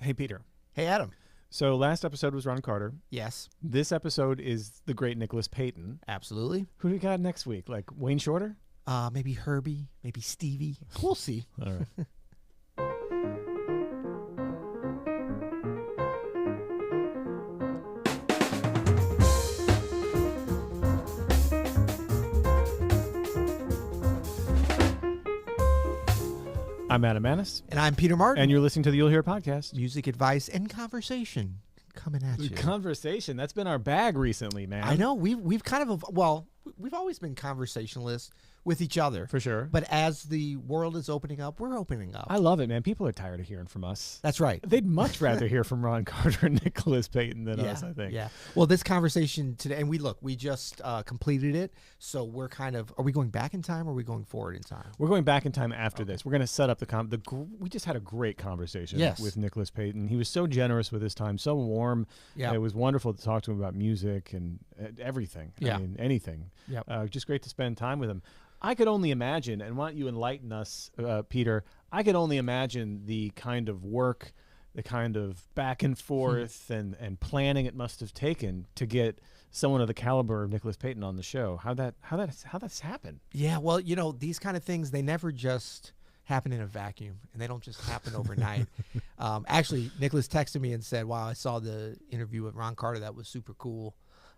Hey, Peter. Hey, Adam. So last episode was Ron Carter. Yes, This episode is the great Nicholas Payton. absolutely. Who do we got next week? Like Wayne Shorter? Maybe Herbie, maybe Stevie. We'll see. All right. I'm Adam Manis. And I'm Peter Martin. And you're listening to the You'll Hear podcast. Music advice and conversation coming at you. Conversation. That's been our bag recently, man. I know we've kind of we've always been conversationalists with each other, For sure. but as the world is opening up, we're opening up. I love it, man. People are tired of hearing from us. That's right. They'd much rather hear from Ron Carter and Nicholas Payton than Yeah, us, I think. yeah. Well, this conversation today, and we just completed it, so we're kind of. Are we going back in time, or are we going forward in time? We're going back in time after this. We're going to set up we just had a great conversation Yes. with Nicholas Payton. He was so generous with his time, so warm. Yeah. It was wonderful to talk to him about music and everything. Yeah. I mean, anything. Yep. Just great to spend time with him. I could only imagine, and why don't you enlighten us, Peter, I could only imagine the kind of work, the kind of back and forth and planning it must have taken to get someone of the caliber of Nicholas Payton on the show. How that's happened. Yeah, well, these kind of things, they never just happen in a vacuum, and they don't just happen overnight. Actually, Nicholas texted me and said, wow, I saw the interview with Ron Carter. That was super cool.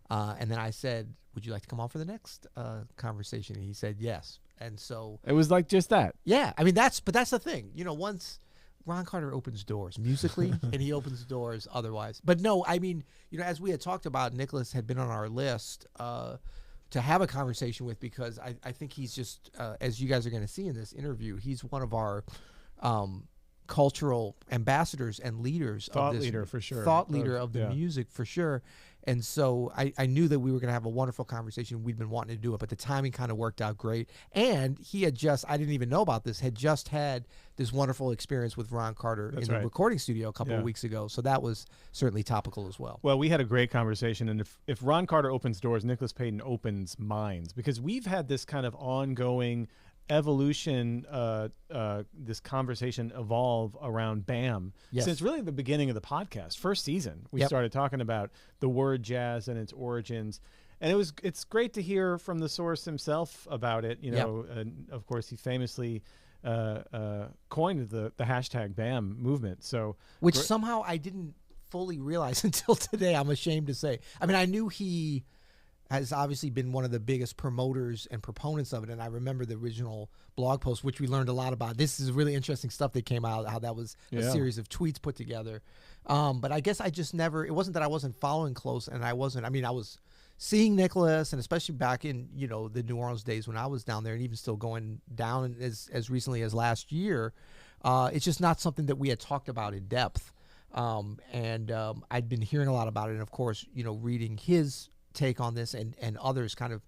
And then I said, would you like to come on for the next conversation? And he said, yes. And so It was like just that. yeah, I mean, that's the thing. Once Ron Carter opens doors musically and he opens doors otherwise. But no, I mean, as we had talked about, Nicholas had been on our list to have a conversation with, because I think he's just, as you guys are going to see in this interview, he's one of our cultural ambassadors and leaders. Thought leader, for sure. Thought leader of the Yeah. music, for sure. And so I knew that we were going to have a wonderful conversation. We'd been wanting to do it, but the timing kind of worked out great. And he had I didn't even know about this, had just had this wonderful experience with Ron Carter That's in the right. recording studio a couple Yeah. of weeks ago. So that was certainly topical as well. Well, we had a great conversation, and if Ron Carter opens doors, Nicholas Payton opens minds, because we've had this kind of ongoing evolution, this conversation evolve around BAM Yes. since really the beginning of the podcast. First season, we Yep. started talking about the word jazz and its origins, and it's great to hear from the source himself about it. And of course, he famously coined the hashtag BAM movement. So Which somehow I didn't fully realize until today, I'm ashamed to say. I mean, I knew he has obviously been one of the biggest promoters and proponents of it, and I remember the original blog post, which we learned a lot about. This is really interesting stuff that came out, how that was a Yeah. series of tweets put together. But I guess I just never, it wasn't that I wasn't following close, and I was seeing Nicholas, and especially back in, the New Orleans days when I was down there, and even still going down as recently as last year. It's just not something that we had talked about in depth. I'd been hearing a lot about it, and of course, reading his take on this and others kind of,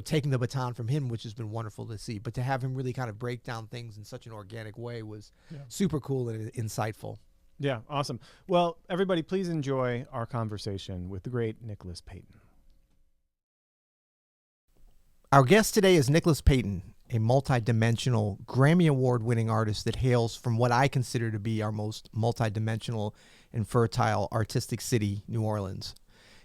taking the baton from him, which has been wonderful to see. But to have him really kind of break down things in such an organic way was super cool and insightful. yeah, awesome. Well, everybody, please enjoy our conversation with the great Nicholas Payton. Our guest today is Nicholas Payton, a multi-dimensional Grammy Award-winning artist that hails from what I consider to be our most multi-dimensional and fertile artistic city, New Orleans.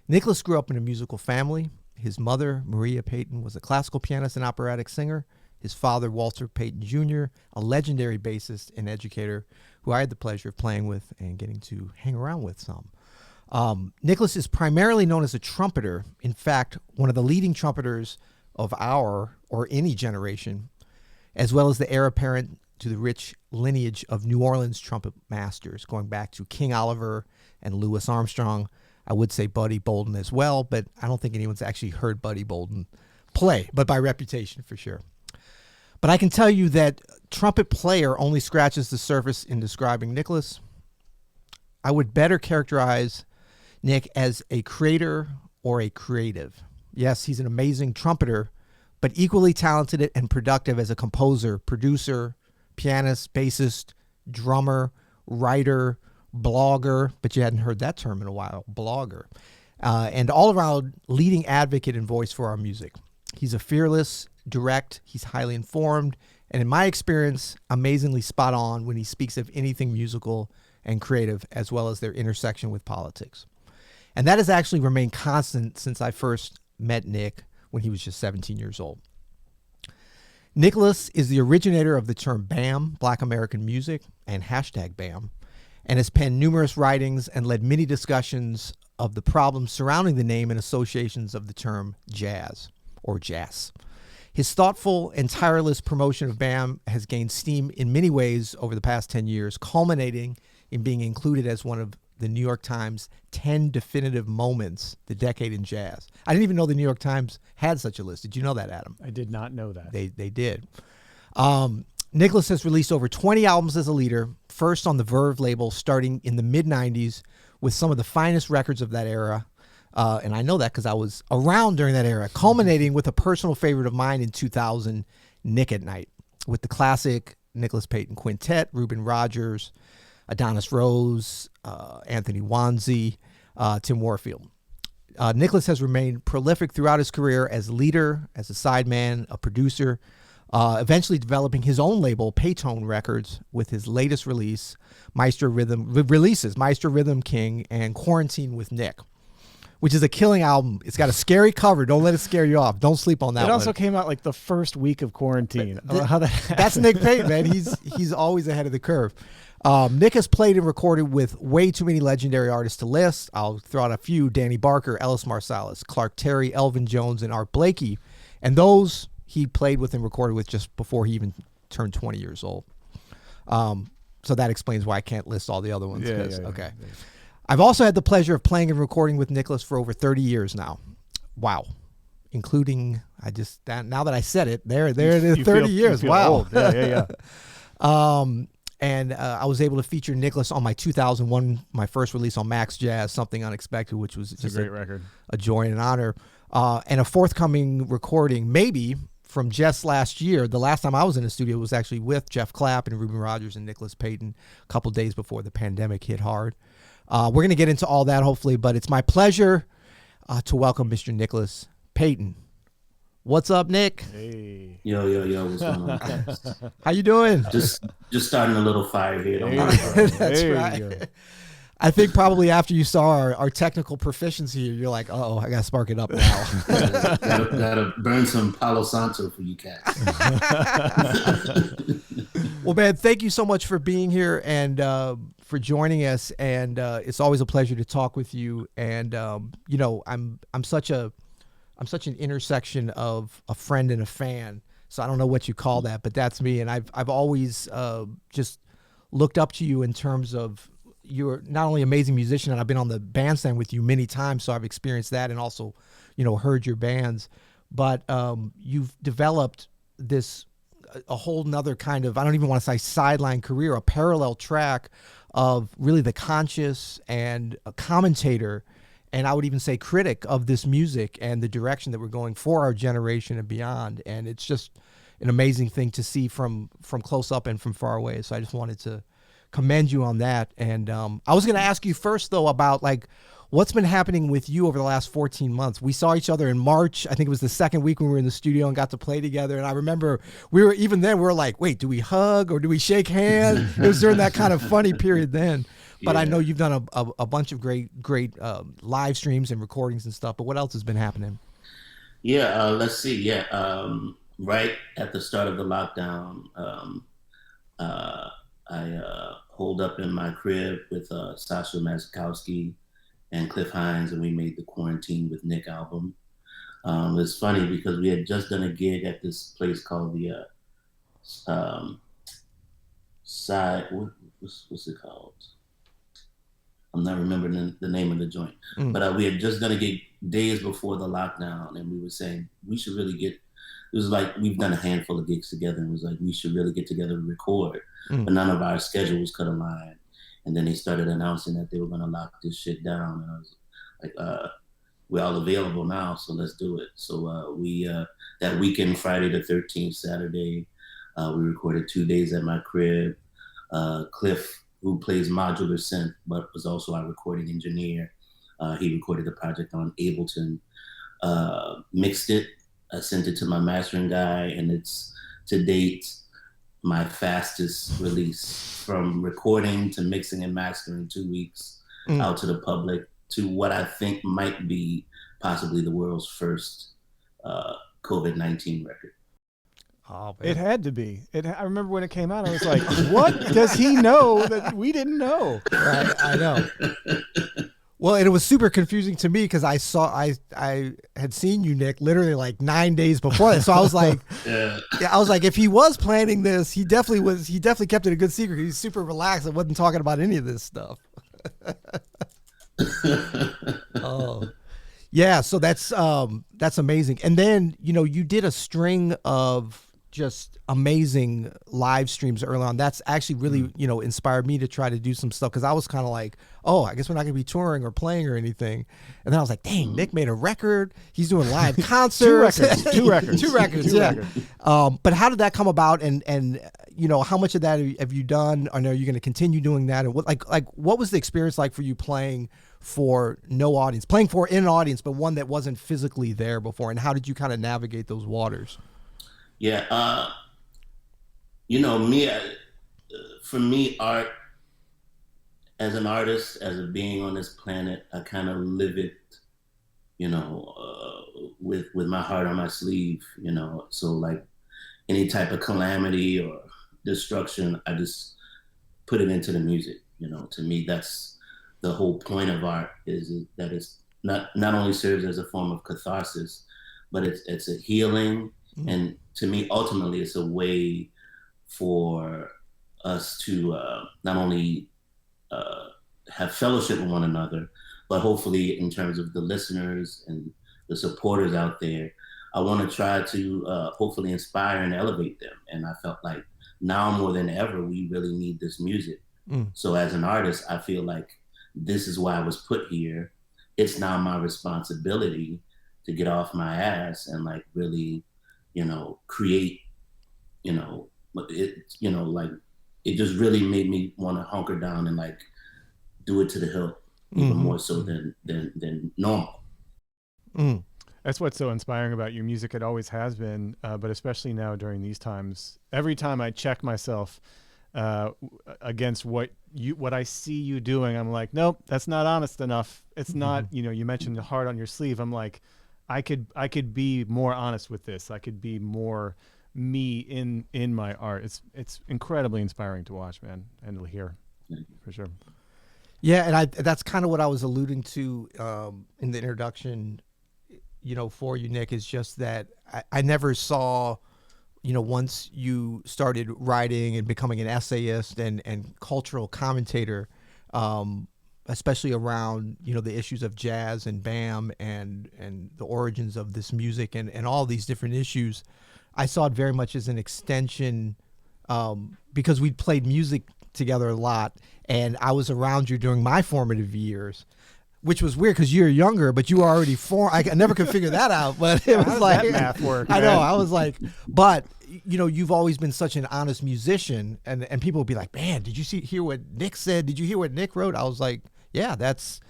Nicholas grew up in a musical family. His mother, Maria Payton, was a classical pianist and operatic singer. His father, Walter Payton Jr., a legendary bassist and educator who I had the pleasure of playing with and getting to hang around with some. Nicholas is primarily known as a trumpeter. In fact, one of the leading trumpeters of our or any generation, as well as the heir apparent to the rich lineage of New Orleans trumpet masters, going back to King Oliver and Louis Armstrong. I would say Buddy Bolden as well, but I don't think anyone's actually heard Buddy Bolden play, but by reputation for sure. But I can tell you that trumpet player only scratches the surface in describing Nicholas. I would better characterize Nick as a creator or a creative. Yes, he's an amazing trumpeter, but equally talented and productive as a composer, producer, pianist, bassist, drummer, writer, blogger, but you hadn't heard that term in a while, blogger, and all-around leading advocate and voice for our music. He's a fearless, direct, he's highly informed, and in my experience, amazingly spot on when he speaks of anything musical and creative, as well as their intersection with politics. And that has actually remained constant since I first met Nick when he was just 17 years old. Nicholas is the originator of the term BAM, Black American Music, and hashtag BAM, and has penned numerous writings and led many discussions of the problems surrounding the name and associations of the term jazz or jazz. His thoughtful and tireless promotion of BAM has gained steam in many ways over the past 10 years, culminating in being included as one of the New York Times 10 definitive moments, the decade in jazz. I didn't even know the New York Times had such a list. Did you know that, Adam? I did not know that. They did. Nicholas has released over 20 albums as a leader, first on the Verve label starting in the mid-90s with some of the finest records of that era. And I know that because I was around during that era, culminating with a personal favorite of mine in 2000, Nick at Night, with the classic Nicholas Payton Quintet, Reuben Rogers, Adonis Rose, Anthony Wanzi, Tim Warfield. Nicholas has remained prolific throughout his career as leader, as a sideman, a producer, eventually developing his own label, Payton Records, with his latest Maestro Rhythm King, and Quarantine with Nick, which is a killing album. It's got a scary cover. Don't let it scare you off. Don't sleep on that one. It also came out like the first week of quarantine. That's Nick Payton, man. He's always ahead of the curve. Nick has played and recorded with way too many legendary artists to list. I'll throw out a few: Danny Barker, Ellis Marsalis, Clark Terry, Elvin Jones, and Art Blakey. And those he played with and recorded with just before he even turned 20 years old. So that explains why I can't list all the other ones. Okay. Yeah. I've also had the pleasure of playing and recording with Nicholas for over 30 years now. Wow. Including, now that I said it, there it is, 30 years. Wow. Old. Yeah. And I was able to feature Nicholas on my 2001, my first release on Max Jazz, Something Unexpected, which was just a great record, a joy and an honor. And a forthcoming recording, maybe from just last year. The last time I was in the studio was actually with Jeff Clapp and Reuben Rogers and Nicholas Payton a couple days before the pandemic hit hard. We're going to get into all that hopefully, but it's my pleasure to welcome Mr. Nicholas Payton. What's up, Nick? Hey. Yo, what's going on? How you doing? Just starting a little fire here. That's right. I think probably after you saw our technical proficiency, you're like, oh, I got to spark it up now. gotta burn some Palo Santo for you cats. Well, man, thank you so much for being here and for joining us. And it's always a pleasure to talk with you. And, I'm such an intersection of a friend and a fan. So I don't know what you call that, but that's me. And I've always just looked up to you in terms of you're not only an amazing musician, and I've been on the bandstand with you many times, so I've experienced that and also, heard your bands. But you've developed a whole nother kind of, I don't even want to say sideline career, a parallel track of really the conscious and a commentator, and I would even say critic of this music and the direction that we're going for our generation and beyond. And it's just an amazing thing to see from close up and from far away. So I just wanted to commend you on that. And I was going to ask you first, though, about what's been happening with you over the last 14 months. We saw each other in March. I think it was the second week when we were in the studio and got to play together. And I remember we were like, wait, do we hug or do we shake hands? It was during that kind of funny period then. But yeah. I know you've done a bunch of great live streams and recordings and stuff. But what else has been happening? Yeah, let's see. Yeah, right at the start of the lockdown, I holed up in my crib with Sasha Mazikowski and Cliff Hines, and we made the Quarantine with Nick album. It's funny because we had just done a gig at this place called the what's it called? I'm not remembering the name of the joint, but we had just done a gig days before the lockdown, and we were saying we should really it was like we've done a handful of gigs together, and it was like we should really get together and record, but none of our schedules could align. And then they started announcing that they were going to lock this shit down, and I was like, we're all available now, so let's do it. So we that weekend, Friday the 13th, Saturday, we recorded 2 days at my crib. Cliff, who plays modular synth, but was also our recording engineer. He recorded the project on Ableton, mixed it, sent it to my mastering guy, and it's to date my fastest release, from recording to mixing and mastering 2 weeks out to the public, to what I think might be possibly the world's first COVID-19 record. Oh, It had to be. I remember when it came out, I was like, what does he know that we didn't know? Right, I know. Well, and it was super confusing to me because I had seen you, Nick, literally like 9 days before that. So I was like, I was like, if he was planning this, he definitely kept it a good secret. He's super relaxed and wasn't talking about any of this stuff. Oh, yeah. So that's amazing. And then, you did a string of just amazing live streams early on. That's actually really, inspired me to try to do some stuff. Cause I was kind of like, oh, I guess we're not gonna be touring or playing or anything. And then I was like, dang, Nick made a record. He's doing live concerts. Two records. Yeah. But how did that come about? And how much of that have you done? Or are you going to continue doing that? And what was the experience like for you playing for no audience, playing for an audience, but one that wasn't physically there before? And how did you kind of navigate those waters? Yeah. For me, art, as an artist, as a being on this planet, I kind of live it, with my heart on my sleeve, so like any type of calamity or destruction, I just put it into the music. To me, that's the whole point of art, is that it's not only serves as a form of catharsis, but it's a healing. And to me, ultimately, it's a way for us to not only have fellowship with one another, but hopefully in terms of the listeners and the supporters out there, I want to try to hopefully inspire and elevate them. And I felt like now more than ever, we really need this music. So as an artist, I feel like this is why I was put here. It's now my responsibility to get off my ass and like really, create, it just really made me want to hunker down and like do it to the hilt, even more so than normal. That's what's so inspiring about your music. It always has been, but especially now during these times. Every time I check myself against what I see you doing, I'm like, nope, that's not honest enough. It's not. You mentioned the heart on your sleeve. I'm like, I could be more honest with this. I could be more me in my art. It's incredibly inspiring to watch, man, and to hear, for sure. Yeah, and that's kind of what I was alluding to in the introduction, for you, Nick, is just that I never saw, once you started writing and becoming an essayist and cultural commentator, especially around, the issues of jazz and BAM and the origins of this music and all these different issues, I saw it very much as an extension, because we'd played music together a lot, and I was around you during my formative years, which was weird because you're younger, but you were already I never could figure that out. But it was like, that math work, I man? know. I was like, but you've always been such an honest musician, and people would be like, man, did you hear what Nick said? Did you hear what Nick wrote? I was like, yeah, that's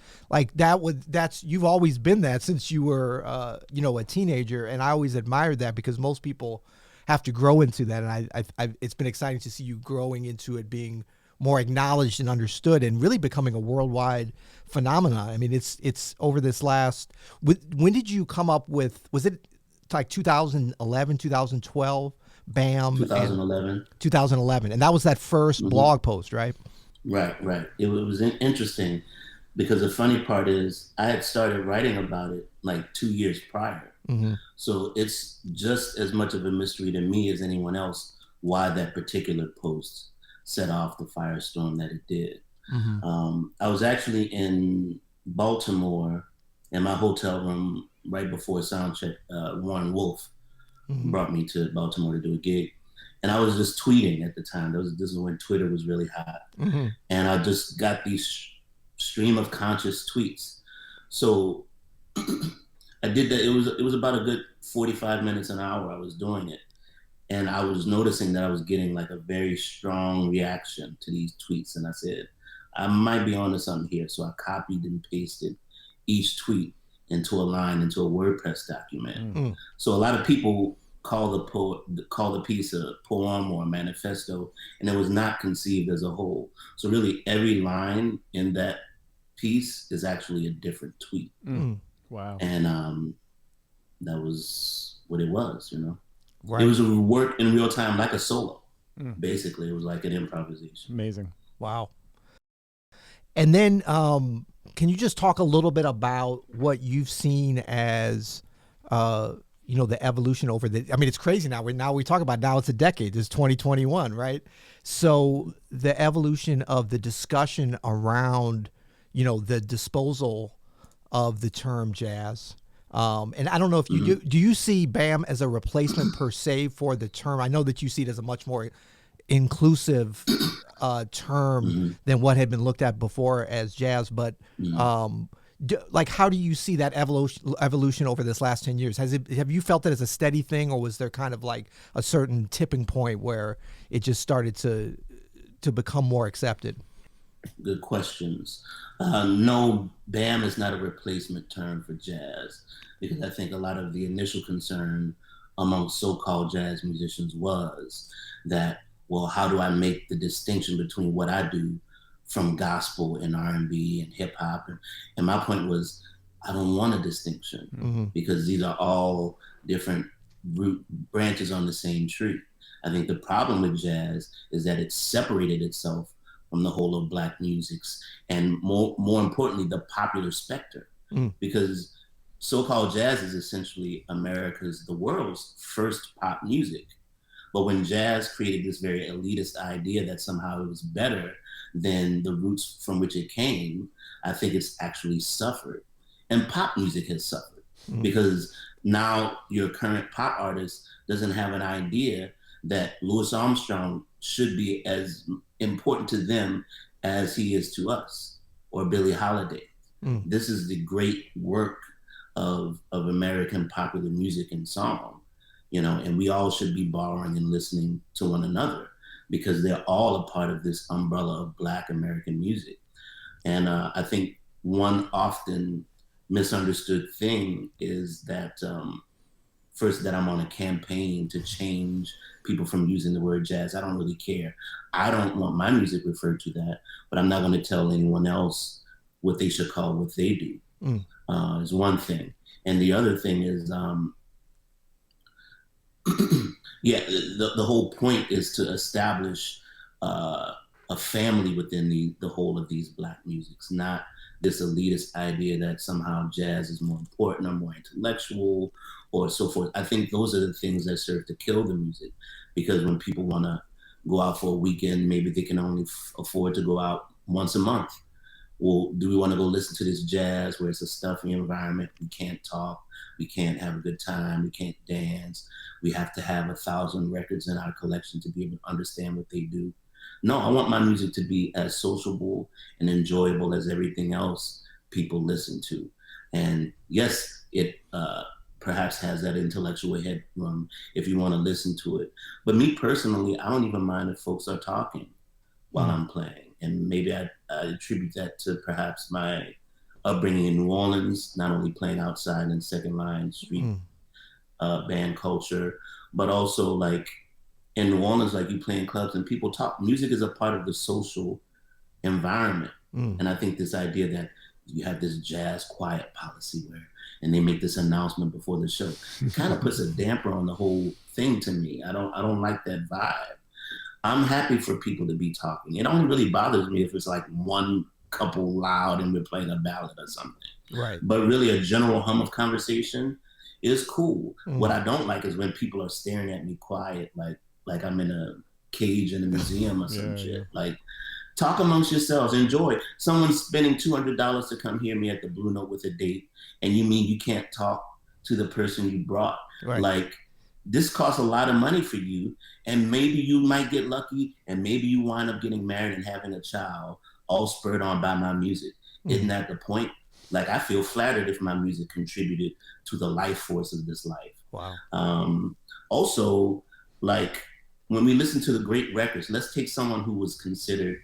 you've always been that since you were a teenager, and I always admired that because most people have to grow into that, and I it's been exciting to see you growing into it, being more acknowledged and understood, and really becoming a worldwide phenomenon. I mean, it's over this last. When did you come up with? Was it like 2011, 2012? BAM. 2011. 2011, and that was that first blog post, right? Right. It was interesting because the funny part is I had started writing about it like 2 years prior. So it's just as much of a mystery to me as anyone else why that particular post set off the firestorm that it did. I was actually in Baltimore in my hotel room right before soundcheck. Warren Wolf brought me to Baltimore to do a gig. And I was just tweeting at the time. This is when Twitter was really hot. And I just got these stream of conscious tweets. So I did that. It was about a good 45 minutes, an hour I was doing it. And I was noticing that I was getting like a very strong reaction to these tweets. And I said, I might be onto something here. So I copied and pasted each tweet into a line, into a WordPress document. So a lot of people call the piece a poem or a manifesto, and it was not conceived as a whole. So really, every line in that piece is actually a different tweet. Wow. And that was what it was, you know. Right. It was a work in real time, like a solo. Basically, it was like an improvisation. Amazing. Wow. And then, can you just talk a little bit about what you've seen as, you know, the evolution over the, I mean, it's crazy now. We talk about now it's a decade. It's 2021, right? So the evolution of the discussion around, you know, the disposal of the term jazz. And I don't know if you do you see BAM as a replacement per se for the term? I know that you see it as a much more inclusive term than what had been looked at before as jazz, but like, how do you see that evolution over this last 10 years? Have you felt it as a steady thing, or was there kind of like a certain tipping point where it just started to become more accepted? Good questions. No, BAM is not a replacement term for jazz, because I think a lot of the initial concern among so-called jazz musicians was that, well, how do I make the distinction between what I do from gospel and R&B and hip hop? And my point was, I don't want a distinction, because these are all different root branches on the same tree. I think the problem with jazz is that it separated itself from the whole of Black musics, and more importantly, the popular specter, because so-called jazz is essentially the world's first pop music. But when jazz created this very elitist idea that somehow it was better than the roots from which it came, I think it's actually suffered. And pop music has suffered, because now your current pop artist doesn't have an idea that Louis Armstrong should be as important to them as he is to us, or Billie Holiday. This is the great work of American popular music and song, you know, and we all should be borrowing and listening to one another, because they're all a part of this umbrella of Black American music. And I think one often misunderstood thing is that first, that I'm on a campaign to change people from using the word jazz. I don't really care. I don't want my music referred to that, but I'm not going to tell anyone else what they should call what they do. Is one thing. And the other thing is, the whole point is to establish a family within the whole of these Black musics, not this elitist idea that somehow jazz is more important or more intellectual or so forth. I think those are the things that serve to kill the music, because when people want to go out for a weekend, maybe they can only afford to go out once a month. Well, do we want to go listen to this jazz where it's a stuffy environment? We can't talk. We can't have a good time. We can't dance. We have to have 1,000 records in our collection to be able to understand what they do. No, I want my music to be as sociable and enjoyable as everything else people listen to. And yes, it perhaps has that intellectual headroom if you want to listen to it. But me personally, I don't even mind if folks are talking while I'm playing. And maybe I attribute that to perhaps my upbringing in New Orleans, not only playing outside in second line street band culture, but also like in New Orleans, like you play in clubs and people talk. Music is a part of the social environment. And I think this idea that you have this jazz quiet policy and they make this announcement before the show, it kind of puts a damper on the whole thing to me. I don't like that vibe. I'm happy for people to be talking. It only really bothers me if it's like one couple loud and we're playing a ballad or something. Right. But really a general hum of conversation is cool. What I don't like is when people are staring at me quiet, like I'm in a cage in a museum or some shit. Like, talk amongst yourselves, enjoy. Someone's spending $200 to come hear me at the Blue Note with a date, and you mean you can't talk to the person you brought? Right. Like, this costs a lot of money for you, and maybe you might get lucky, and maybe you wind up getting married and having a child, all spurred on by my music. Isn't that the point? Like, I feel flattered if my music contributed to the life force of this life. Wow. Also, like, when we listen to the great records, let's take someone who was considered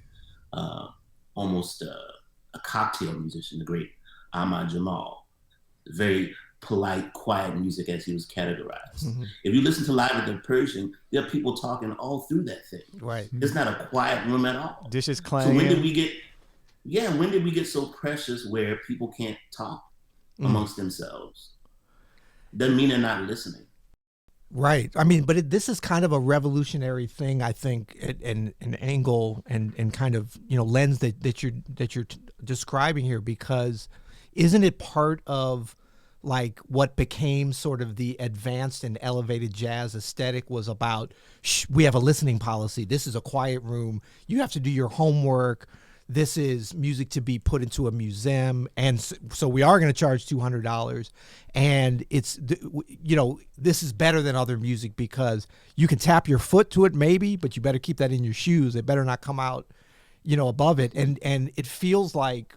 almost a cocktail musician, the great Ahmad Jamal. Very polite, quiet music as he was categorized. If you listen to Live at the Persian, there are people talking all through that thing. Right. It's not a quiet room at all. Dishes So clanging. when did we get so precious where people can't talk amongst themselves? Doesn't mean they're not listening. Right. I mean, but this is kind of a revolutionary thing, I think, and an angle and kind of, lens that you're describing here, because isn't it part of like what became sort of the advanced and elevated jazz aesthetic was about, we have a listening policy. This is a quiet room. You have to do your homework. This is music to be put into a museum. And so we are going to charge $200. And it's, this is better than other music because you can tap your foot to it maybe, but you better keep that in your shoes. It better not come out, above it. And it feels like,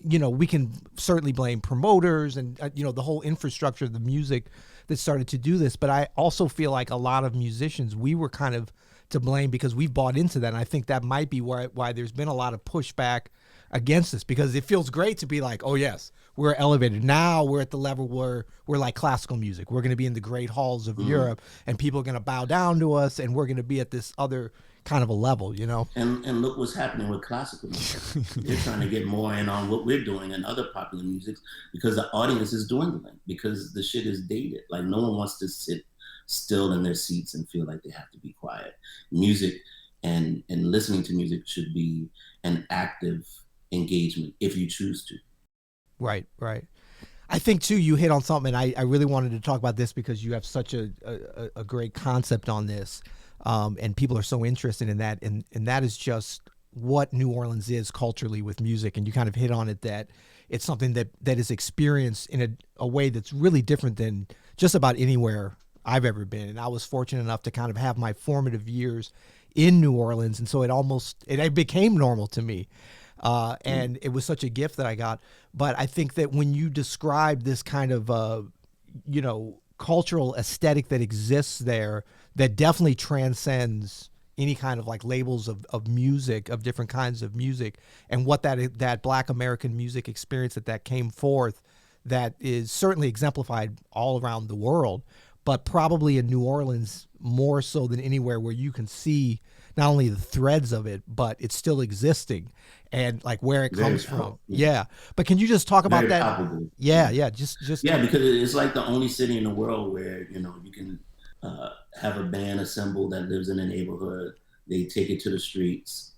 we can certainly blame promoters and, the whole infrastructure of the music that started to do this. But I also feel like a lot of musicians, we were kind of to blame because we've bought into that. And I think that might be why there's been a lot of pushback against this, because it feels great to be like, oh yes, we're elevated. Now we're at the level where we're like classical music. We're going to be in the great halls of Europe and people are going to bow down to us and we're going to be at this other kind of a level, And look what's happening with classical music. They're trying to get more in on what we're doing and other popular music because the audience is dwindling, because the shit is dated. Like no one wants to sit still in their seats and feel like they have to be quiet. Music and listening to music should be an active engagement if you choose to. Right. I think too, you hit on something. I really wanted to talk about this because you have such a great concept on this. And people are so interested in that. And that is just what New Orleans is culturally with music. And you kind of hit on it, that it's something that is experienced in a way that's really different than just about anywhere I've ever been. And I was fortunate enough to kind of have my formative years in New Orleans. And so it became normal to me. And it was such a gift that I got. But I think that when you describe this kind of, cultural aesthetic that exists there, that definitely transcends any kind of like labels of music, of different kinds of music, and what that Black American music experience that came forth, that is certainly exemplified all around the world, but probably in New Orleans more so than anywhere, where you can see not only the threads of it, but it's still existing and like where it comes from. Yeah. But can you just talk about that? Palpable. Yeah. Just because it's like the only city in the world where, you can have a band assemble that lives in a neighborhood. They take it to the streets.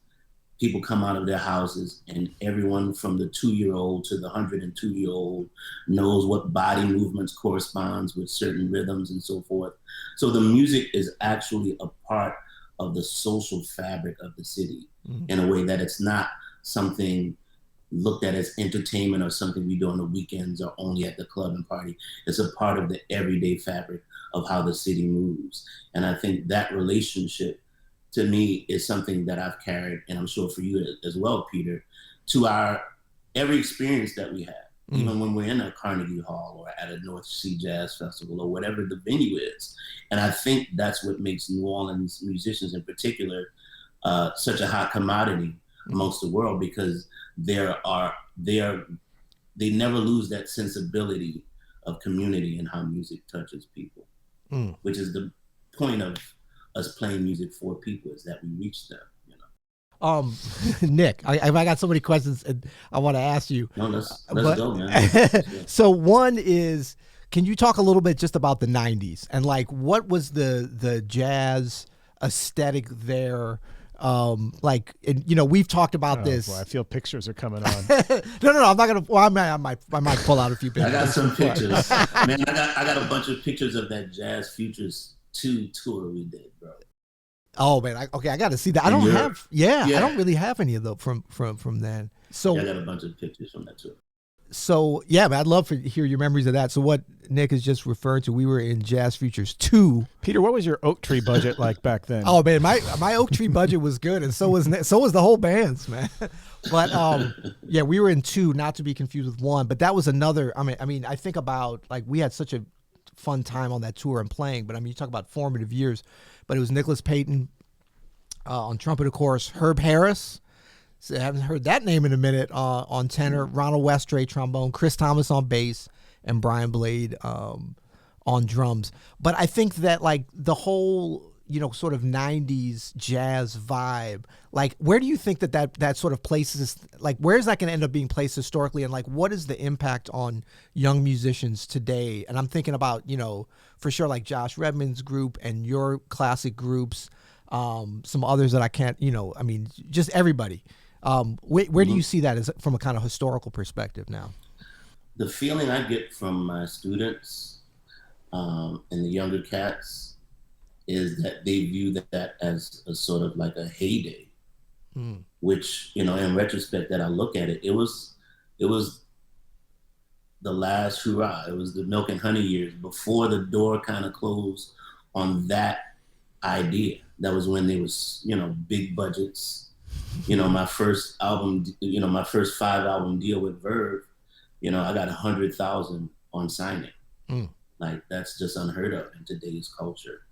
People come out of their houses, and everyone from the 2-year-old to the 102-year-old knows what body movements corresponds with certain rhythms and so forth. So the music is actually a part of the social fabric of the city in a way that it's not something looked at as entertainment or something we do on the weekends or only at the club and party. It's a part of the everyday fabric of how the city moves. And I think that relationship to me is something that I've carried, and I'm sure for you as well, Peter, to our every experience that we have, even when we're in a Carnegie Hall or at a North Sea Jazz Festival or whatever the venue is. And I think that's what makes New Orleans musicians in particular such a hot commodity amongst the world, because they never lose that sensibility of community and how music touches people, which is the point of us playing music for people, is that we reach them. Nick, I got so many questions and I want to ask you. No, let's go, man. So one is, can you talk a little bit just about the 90s and like what was the jazz aesthetic there? We've talked about this. Boy, I feel pictures are coming on. No, I'm not gonna. Well, I might pull out a few pictures. I got some pictures, man. I got a bunch of pictures of that Jazz Futures 2 tour we did, bro. Oh man, I got to see that. I don't have. Yeah, I don't really have any of those from then. So I got a bunch of pictures from that tour. So yeah, man, I'd love to hear your memories of that. So what Nick is just referring to, we were in Jazz Futures 2. Peter, what was your Oak Tree budget like back then? Oh man, my Oak Tree budget was good, and so was the whole band's, man. But yeah, we were in 2, not to be confused with 1. But that was another. I mean, I think about like we had such a fun time on that tour and playing. But I mean, you talk about formative years. But it was Nicholas Payton on trumpet, of course, Herb Harris. So I haven't heard that name in a minute on tenor. Ronald Westray trombone, Chris Thomas on bass, and Brian Blade on drums. But I think that like the whole, sort of 90s jazz vibe, like where do you think that sort of places, like where is that going to end up being placed historically, and like what is the impact on young musicians today? And I'm thinking about, for sure, like Josh Redman's group and your classic groups, some others that I can't, just everybody. Where do you see that as from a kind of historical perspective now? The feeling I get from my students and the younger cats is that they view that as a sort of like a heyday, which, in retrospect that I look at it, it was the last hurrah. It was the milk and honey years before the door kind of closed on that idea. That was when there was, big budgets. My first album, my first 5-album deal with Verve, I got 100,000 on signing. Like that's just unheard of in today's culture.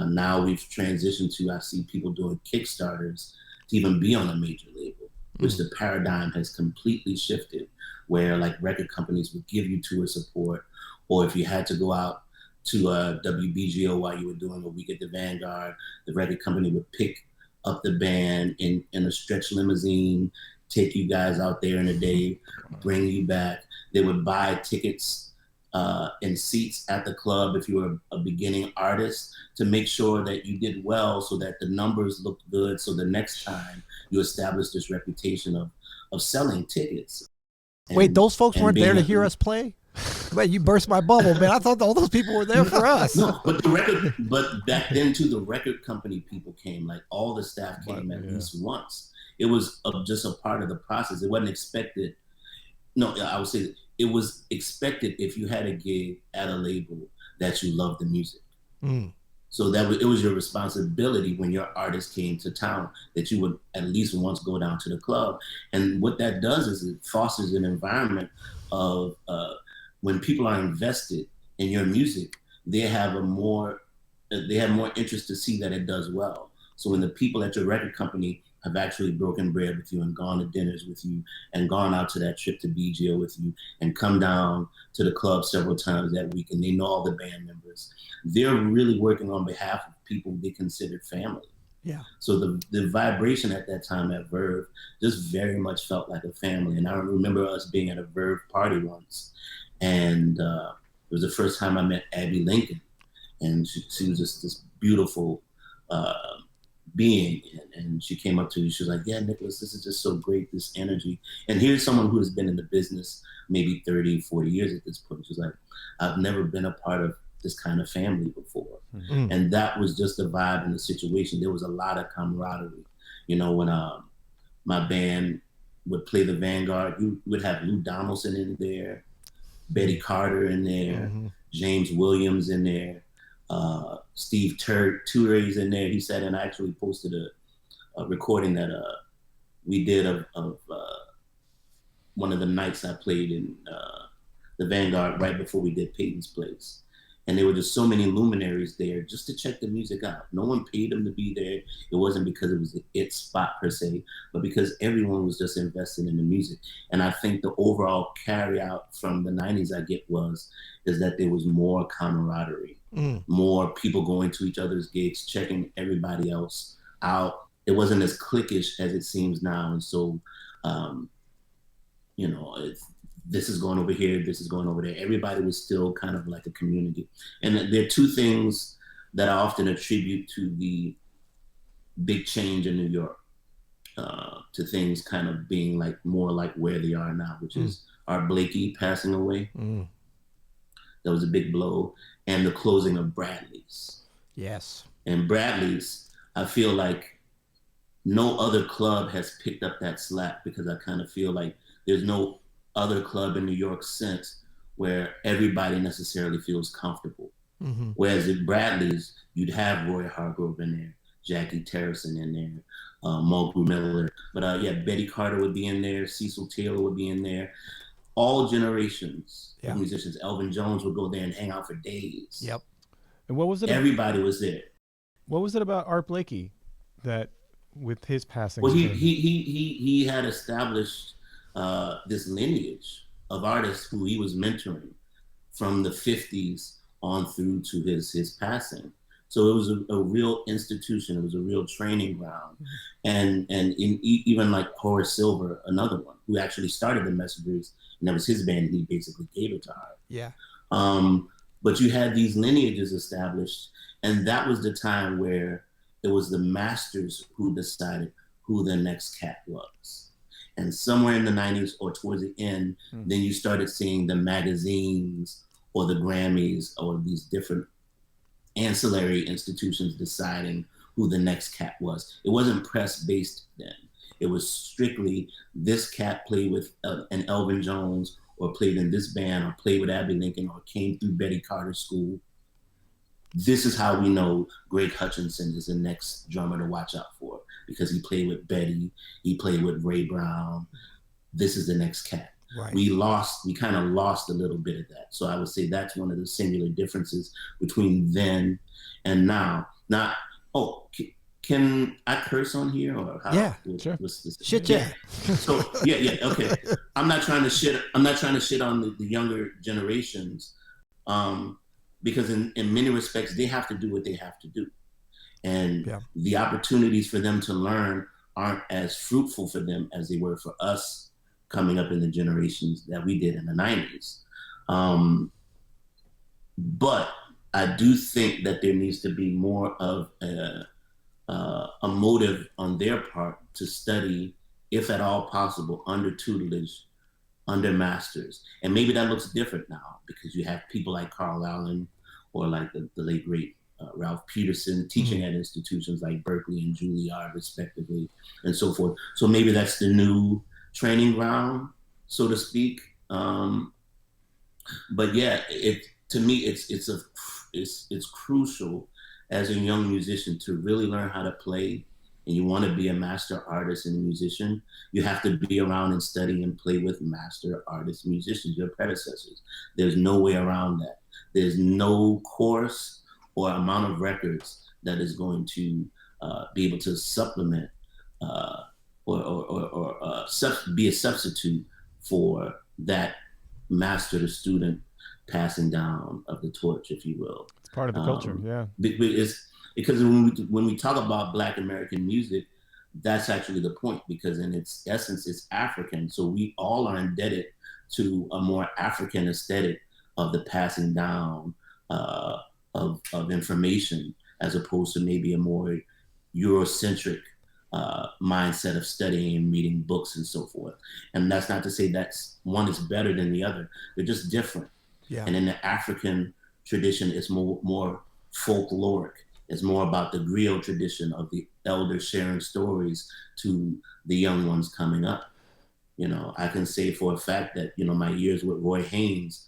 Now we've transitioned to, I see people doing Kickstarters to even be on a major label, which the paradigm has completely shifted, where like record companies would give you tour support, or if you had to go out to WBGO while you were doing a week at the Vanguard, the record company would pick up the band in a stretch limousine, take you guys out there in a day, bring you back. They would buy tickets and seats at the club if you were a beginning artist to make sure that you did well, so that the numbers looked good, so the next time you establish this reputation of selling tickets. Wait, those folks weren't there to hear us play? Wait, you burst my bubble, man. I thought all those people were there for us. No, but back then too, the record company people came, like all the staff came at least once. It was just a part of the process. It wasn't expected. No, I would say that it was expected if you had a gig at a label that you loved the music. So it was your responsibility when your artist came to town that you would at least once go down to the club. And what that does is it fosters an environment of when people are invested in your music, they have more interest to see that it does well. So when the people at your record company have actually broken bread with you and gone to dinners with you and gone out to that trip to BGO with you and come down to the club several times that week, and they know all the band members, they're really working on behalf of people they considered family. Yeah. So the vibration at that time at Verve just very much felt like a family. And I remember us being at a Verve party once, and it was the first time I met Abby Lincoln, and she was just this beautiful being, and she came up to me. She was like, "Yeah, Nicholas, this is just so great, this energy." And here's someone who has been in the business maybe 30, 40 years at this point. She was like, "I've never been a part of this kind of family before." And that was just the vibe in the situation. There was a lot of camaraderie. When my band would play the Vanguard, you would have Lou Donaldson in there, Betty Carter in there, James Williams in there, Steve Touré's in there. He said, and I actually posted a recording that we did of one of the nights I played in the Vanguard right before we did Payton's Place. And there were just so many luminaries there just to check the music out. No one paid them to be there. It wasn't because it was the it spot per se, but because everyone was just invested in the music. And I think the overall carry out from the 90s I get is that there was more camaraderie, more people going to each other's gigs, checking everybody else out. It wasn't as cliquish as it seems now. And so, this is going over here, this is going over there. Everybody was still kind of like a community. And there are two things that I often attribute to the big change in New York, to things kind of being like more like where they are now, which is Art Blakey passing away. That was a big blow. And the closing of Bradley's. Yes. And Bradley's, I feel like no other club has picked up that slack, because I kind of feel like there's no other club in New York since where everybody necessarily feels comfortable. Whereas at Bradley's, you'd have Roy Hargrove in there, Jackie Terrison in there, Mulgrew Miller. But Betty Carter would be in there, Cecil Taylor would be in there. All generations of musicians. Elvin Jones would go there and hang out for days. Yep. And what was it? Everybody was there. What was it about Art Blakey that, with his passing? Well, he had established this lineage of artists who he was mentoring from the 50s on through to his passing. So it was a real institution. It was a real training ground. And even like Horace Silver, another one, who actually started the Messengers, and that was his band, and he basically gave it to her. Yeah. But you had these lineages established, and that was the time where it was the masters who decided who the next cat was. And somewhere in the 90s or towards the end, then you started seeing the magazines or the Grammys or these different ancillary institutions deciding who the next cat was. It wasn't press based then. It was strictly this cat played with an Elvin Jones, or played in this band, or played with Abbey Lincoln, or came through Betty Carter School. This is how we know Greg Hutchinson is the next drummer to watch out for, because he played with Betty, he played with Ray Brown. This is the next cat. Right. We kind of lost a little bit of that. So I would say that's one of the singular differences between then and now. Can I curse on here, or how? Yeah, sure. Shit, yeah. So yeah, okay. I'm not trying to shit on the younger generations, because in many respects they have to do what they have to do, and the opportunities for them to learn aren't as fruitful for them as they were for us coming up in the generations that we did in the 90s. But I do think that there needs to be more of a motive on their part to study, if at all possible, under tutelage, under masters. And maybe that looks different now, because you have people like Carl Allen, or like the late great Ralph Peterson, teaching at institutions like Berkeley and Juilliard, respectively, and so forth. So maybe that's the new training ground, so to speak. But yeah, to me, it's crucial as a young musician to really learn how to play, and you want to be a master artist and musician, you have to be around and study and play with master artists, musicians, your predecessors. There's no way around that. There's no course or amount of records that is going to be able to supplement or be a substitute for that master to student passing down of the torch, if you will. It's part of the culture, yeah. Because when we talk about Black American music, that's actually the point, because in its essence, it's African. So we all are indebted to a more African aesthetic of the passing down of information, as opposed to maybe a more Eurocentric mindset of studying and reading books and so forth. And that's not to say that one is better than the other. They're just different. Yeah. And in the African tradition, it's more folkloric. It's more about the griot tradition of the elders sharing stories to the young ones coming up. You know, I can say for a fact that, you know, my years with Roy Haynes,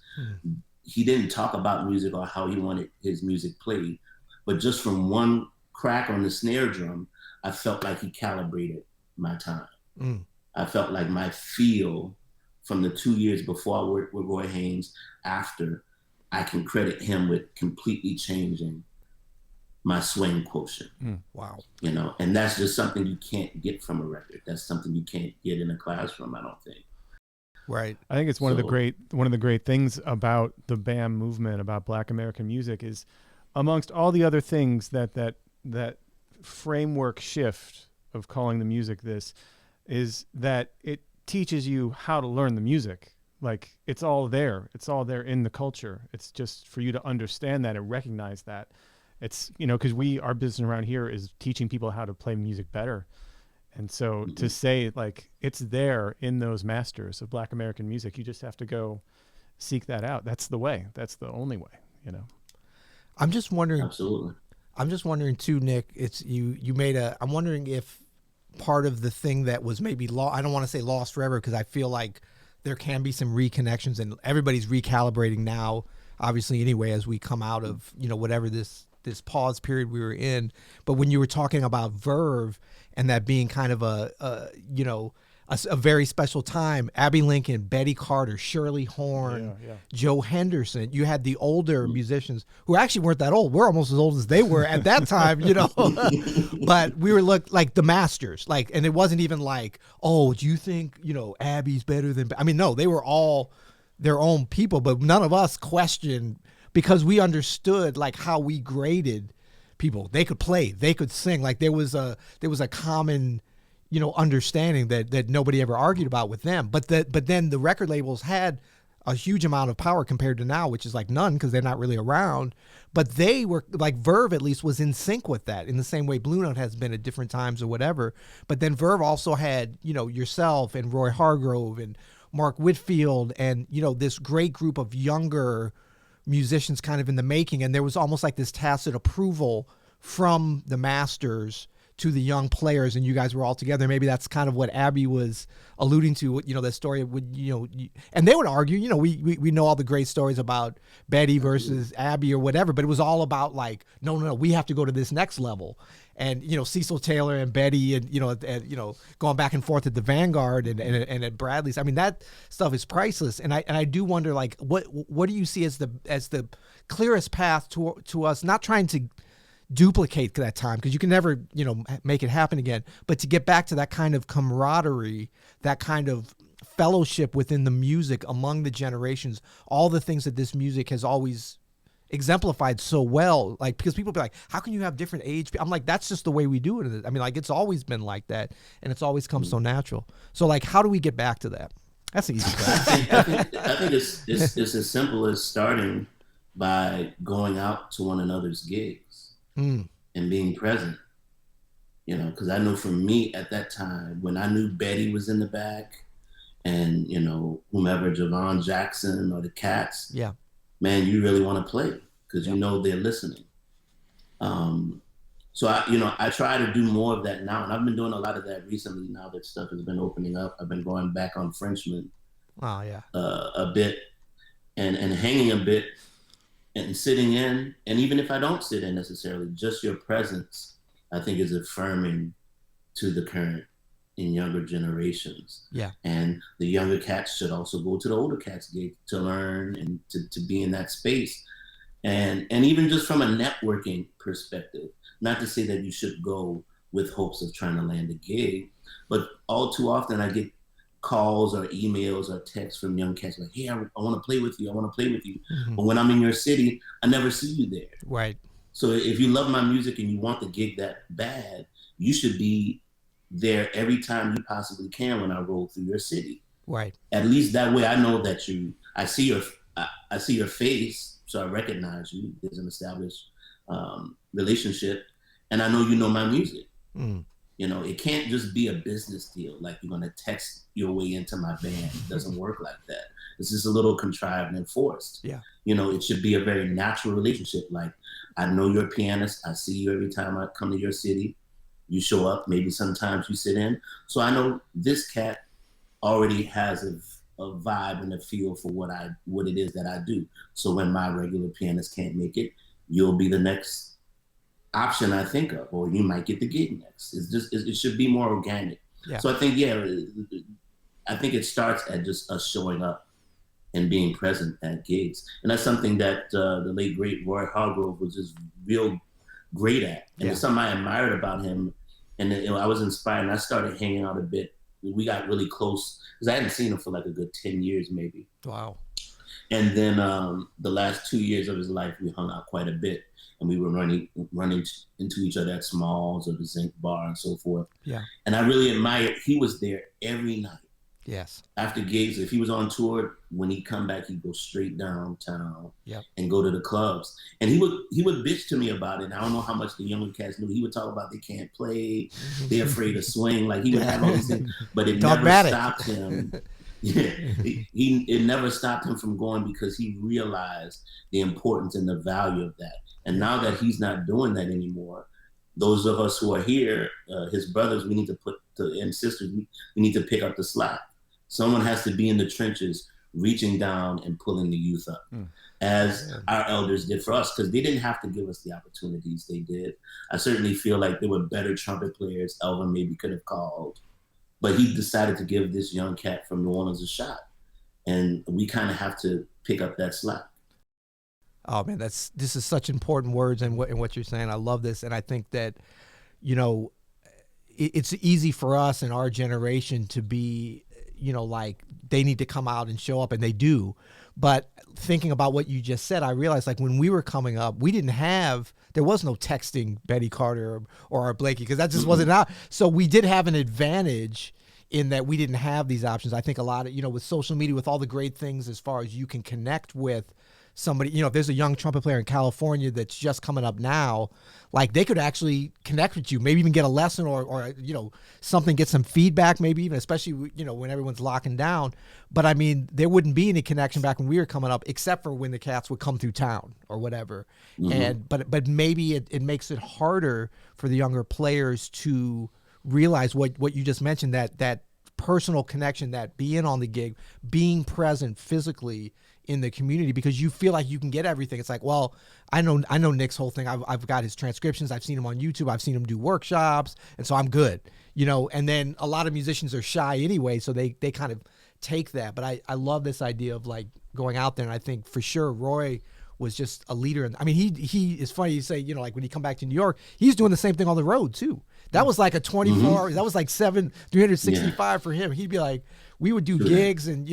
he didn't talk about music or how he wanted his music played, but just from one crack on the snare drum, I felt like he calibrated my time. I felt like my feel from the 2 years before I worked with Roy Haynes, after, I can credit him with completely changing my swing quotient. Wow. You know, and that's just something you can't get from a record. That's something you can't get in a classroom, I don't think. Right. I think it's one of the great things about the BAM movement, about Black American music, is amongst all the other things that framework shift of calling the music this, is that it teaches you how to learn the music. Like, it's all there. It's all there in the culture. It's just for you to understand that and recognize that. It's, you know, because our business around here is teaching people how to play music better. And so to say, like, it's there in those masters of Black American music, you just have to go seek that out. That's the way. That's the only way, you know. I'm just wondering. Absolutely. I'm just wondering too, Nick, I'm wondering if part of the thing that was maybe I don't want to say lost forever, because I feel like there can be some reconnections, and everybody's recalibrating now, obviously, anyway, as we come out of, you know, whatever this pause period we were in. But when you were talking about Verve and that being kind of a very special time, Abbey Lincoln, Betty Carter, Shirley Horn, Joe Henderson, you had the older musicians who actually weren't that old. We're almost as old as they were at that time, you know. But we were like the masters, like, and it wasn't even like, oh, do you think, you know, Abby's better than, I mean, no, they were all their own people, but none of us questioned, because we understood like how we graded people. They could play, they could sing. Like there was a common, understanding that nobody ever argued about with them. But then the record labels had a huge amount of power compared to now, which is like none, because they're not really around. But they were like, Verve at least was in sync with that, in the same way Blue Note has been at different times or whatever. But then Verve also had, yourself and Roy Hargrove and Mark Whitfield and, this great group of younger musicians kind of in the making. And there was almost like this tacit approval from the masters to the young players, and you guys were all together. Maybe that's kind of what Abby was alluding to, that story would, and they would argue, we know all the great stories about Betty versus Abby or whatever, but it was all about like, no, we have to go to this next level. And, Cecil Taylor and Betty and, going back and forth at the Vanguard and at Bradley's. I mean, that stuff is priceless. And I do wonder, like, what do you see as the clearest path to us, not trying to duplicate that time, because you can never, make it happen again, but to get back to that kind of camaraderie, that kind of fellowship within the music among the generations, all the things that this music has always exemplified so well, like, because people be like, how can you have different age? I'm like, that's just the way we do it. I mean, like, it's always been like that, and it's always come so natural. So like, how do we get back to that? That's an easy question. I think it's as simple as starting by going out to one another's gigs and being present. Because I know for me at that time, when I knew Betty was in the back and, whomever, Javon Jackson or the Cats, yeah, man, you really want to play because they're listening. So I try to do more of that now, and I've been doing a lot of that recently. Now that stuff has been opening up, I've been going back on Frenchman, a bit, and hanging a bit, and sitting in. And even if I don't sit in necessarily, just your presence, I think, is affirming to the current and younger generations. Yeah. And the younger cats should also go to the older cats gig to learn and to be in that space. And even just from a networking perspective, not to say that you should go with hopes of trying to land a gig, but all too often I get calls or emails or texts from young cats like, hey, I want to play with you. I want to play with you. Mm-hmm. But when I'm in your city, I never see you there. Right. So if you love my music and you want the gig that bad, you should be there every time you possibly can when I roll through your city. Right. At least that way I know that I see your face, so I recognize you. There's an established relationship, and I know you know my music. Mm. It can't just be a business deal, like you're gonna text your way into my band. It doesn't work like that. It's just a little contrived and forced. Yeah. It should be a very natural relationship. Like, I know you're a pianist. I see you every time I come to your city. You show up, maybe sometimes you sit in. So I know this cat already has a vibe and a feel for what it is that I do. So when my regular pianist can't make it, you'll be the next option I think of, or you might get the gig next. It should be more organic. Yeah. So I think, I think it starts at just us showing up and being present at gigs. And that's something that the late, great Roy Hargrove was just real great at. And it's something I admired about him. And then, I was inspired, and I started hanging out a bit. We got really close because I hadn't seen him for like a good 10 years, maybe. Wow. And then the last 2 years of his life, we hung out quite a bit, and we were running into each other at Smalls or the Zinc Bar and so forth. Yeah. And I really admired, he was there every night. Yes. After gigs, if he was on tour, when he'd come back, he'd go straight downtown and go to the clubs. And he would bitch to me about it. I don't know how much the younger cats knew. He would talk about they can't play, they're afraid to swing. Like, he would have all these things, but it never stopped him. It never stopped him from going, because he realized the importance and the value of that. And now that he's not doing that anymore, those of us who are here, his brothers, and sisters, we need to pick up the slack. Someone has to be in the trenches, reaching down and pulling the youth up, as our elders did for us, because they didn't have to give us the opportunities they did. I certainly feel like there were better trumpet players Elvin maybe could have called, but he decided to give this young cat from New Orleans a shot. And we kind of have to pick up that slack. Oh man, this is such important words in what you're saying. I love this. And I think that, it's easy for us in our generation to be, like they need to come out and show up, and they do. But thinking about what you just said, I realized like when we were coming up, there was no texting Betty Carter or our Blakey, because that just wasn't out. So we did have an advantage in that we didn't have these options. I think a lot of, with social media, with all the great things as far as you can connect with somebody, if there's a young trumpet player in California that's just coming up now, like they could actually connect with you, maybe even get a lesson or something, get some feedback, maybe even, especially, when everyone's locking down. But I mean, there wouldn't be any connection back when we were coming up, except for when the cats would come through town or whatever. But maybe it makes it harder for the younger players to realize what you just mentioned, that personal connection, that being on the gig, being present physically in the community, because you feel like you can get everything. It's like, well, I know Nick's whole thing. I've got his transcriptions. I've seen him on YouTube. I've seen him do workshops. And so I'm good, and then a lot of musicians are shy anyway. So they kind of take that. But I love this idea of like going out there. And I think for sure Roy was just a leader. I mean, he is funny. You say, like when he come back to New York, he's doing the same thing on the road too. That was like a 24 hours. That was like 365 for him. He'd be like, we would do gigs and,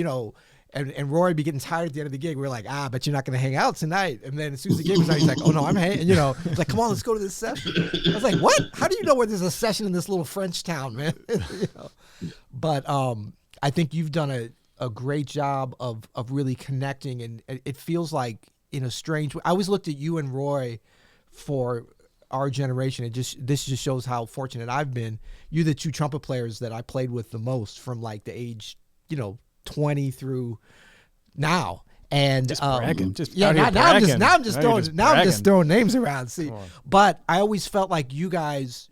and Roy would be getting tired at the end of the gig. We're like, but you're not going to hang out tonight. And then as soon as the gig was out, he's like, oh no, I'm hanging, it's like, come on, let's go to this session. I was like, what? How do you know where there's a session in this little French town, man? But I think you've done a great job of really connecting, and it feels like in a strange way. I always looked at you and Roy for our generation. This just shows how fortunate I've been. You're the two trumpet players that I played with the most from like the age, 20 through now. And just bragging. Now I'm just throwing names around. See, but I always felt like you guys,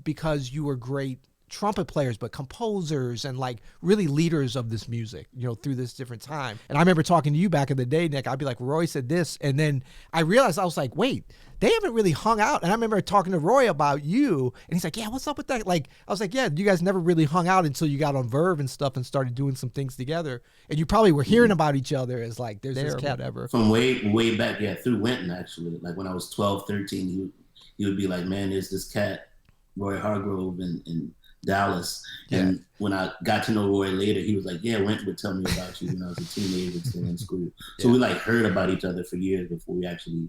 because you were great trumpet players, but composers and like really leaders of this music, through this different time. And I remember talking to you back in the day, Nick. I'd be like, Roy said this, and then I realized, I was like, wait, they haven't really hung out. And I remember talking to Roy about you, and he's like, yeah, what's up with that? Like, I was like, yeah, you guys never really hung out until you got on Verve and stuff and started doing some things together. And you probably were hearing about each other as like, there's this cat ever. From way back, through Winton, actually. Like when I was 12, 13, he would be like, man, there's this cat, Roy Hargrove, in Dallas. And when I got to know Roy later, he was like, yeah, Winton would tell me about you when I was a teenager still in school. So we like heard about each other for years before we actually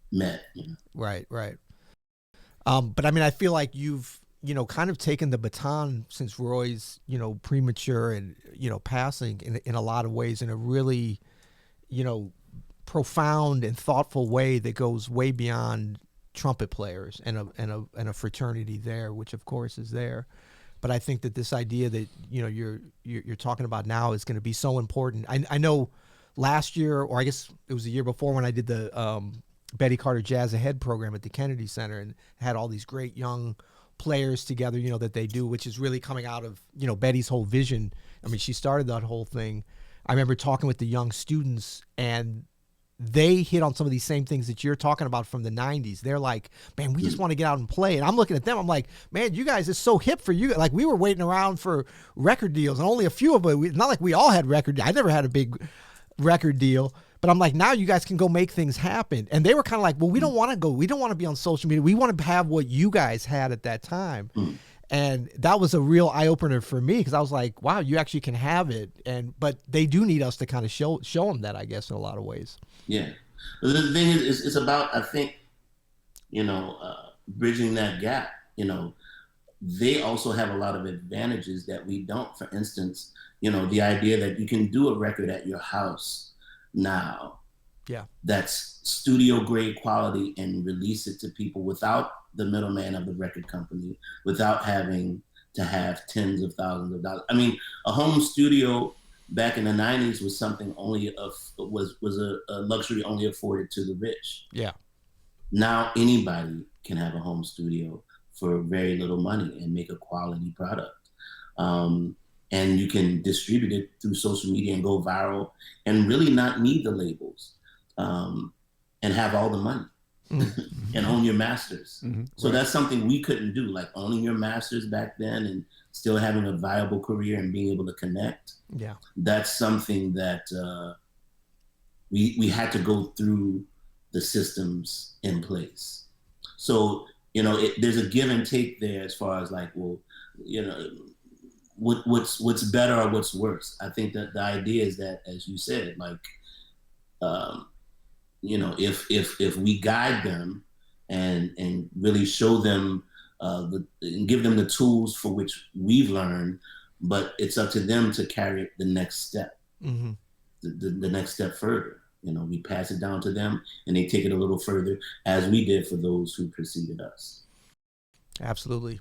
met. Right. But I mean, I feel like you've, kind of taken the baton since Roy's, premature and, passing in a lot of ways, in a really, profound and thoughtful way that goes way beyond trumpet players and a fraternity there, which of course is there. But I think that this idea that, you're talking about now is going to be so important. I know last year, or I guess it was the year before, when I did the Betty Carter Jazz Ahead program at the Kennedy Center, and had all these great young players together, that they do, which is really coming out of, Betty's whole vision. I mean, she started that whole thing. I remember talking with the young students, and they hit on some of these same things that you're talking about from the 90s. They're like, man, we just want to get out and play. And I'm looking at them, I'm like, man, you guys, it's so hip for you. Like, we were waiting around for record deals, and only a few of them, not like we all had record deals. I never had a big record deal. But I'm like, now you guys can go make things happen. And they were kind of like, well, we don't want to go. We don't want to be on social media. We want to have what you guys had at that time. And that was a real eye-opener for me, because I was like, wow, you actually can have it. But they do need us to kind of show them that, I guess, in a lot of ways. Yeah. But the thing is, it's about, I think, bridging that gap. They also have a lot of advantages that we don't. For instance, the idea that you can do a record at your house now, that's studio grade quality, and release it to people without the middleman of the record company, without having to have tens of thousands of dollars. I mean, a home studio back in the 90s was something was a luxury only afforded to the rich. Yeah. Now anybody can have a home studio for very little money and make a quality product. And you can distribute it through social media and go viral, and really not need the labels, and have all the money and own your masters. So that's something we couldn't do, like owning your masters back then and still having a viable career and being able to connect. Yeah, that's something that we had to go through the systems in place. So, there's a give and take there, as far as like, well, what's better or what's worse. I think that the idea is that, as you said, like, um, if we guide them and really show them and give them the tools for which we've learned, but it's up to them to carry it the next step, Mm-hmm. the next step further. We pass it down to them, and they take it a little further, as we did for those who preceded us. Absolutely.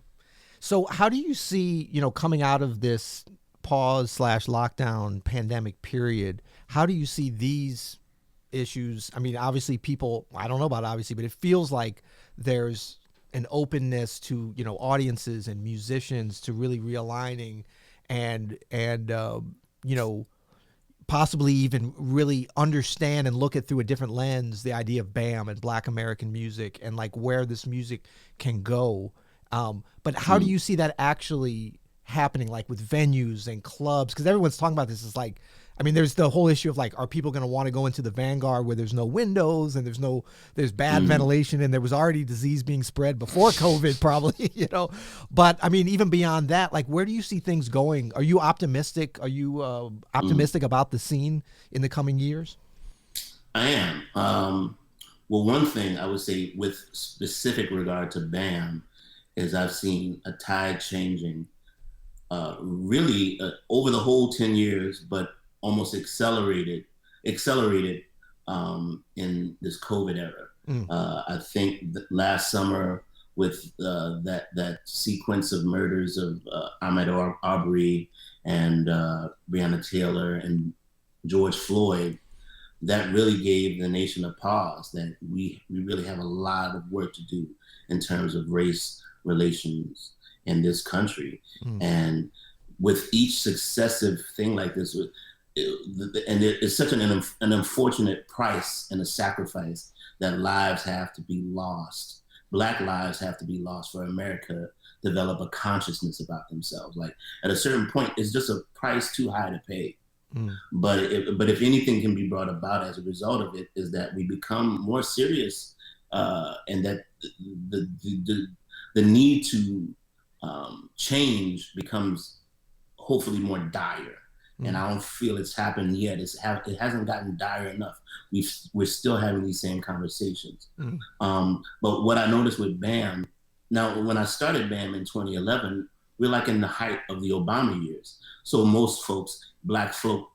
So how do you see, coming out of this pause/lockdown pandemic period, how do you see these issues? I mean, obviously I don't know about obviously, but it feels like there's an openness to, audiences and musicians to really realigning and possibly even really understand and look at through a different lens the idea of BAM and Black American music and like where this music can go. But how do you see that actually happening, like with venues and clubs? Because everyone's talking about this. Is like, I mean, there's the whole issue of like, are people going to want to go into the Vanguard where there's no windows and there's bad ventilation and there was already disease being spread before COVID probably, But I mean, even beyond that, like, where do you see things going? Are you optimistic? Are you optimistic about the scene in the coming years? I am. Well, one thing I would say with specific regard to BAM is I've seen a tide changing really over the whole 10 years, but almost accelerated in this COVID era. I think that last summer with that sequence of murders of Ahmaud Arbery and Breonna Taylor and George Floyd, that really gave the nation a pause, that we really have a lot of work to do in terms of race relations in this country. And with each successive thing like this, and it's such an unfortunate price and a sacrifice that lives have to be lost. Black lives have to be lost for America to develop a consciousness about themselves. Like, at a certain point, it's just a price too high to pay. But if anything can be brought about as a result of it, is that we become more serious, and that the need to change becomes hopefully more dire. And I don't feel it's happened yet. It hasn't gotten dire enough. We're still having these same conversations. But what I noticed with BAM, now when I started BAM in 2011, we're like in the height of the Obama years. So most folks, black folks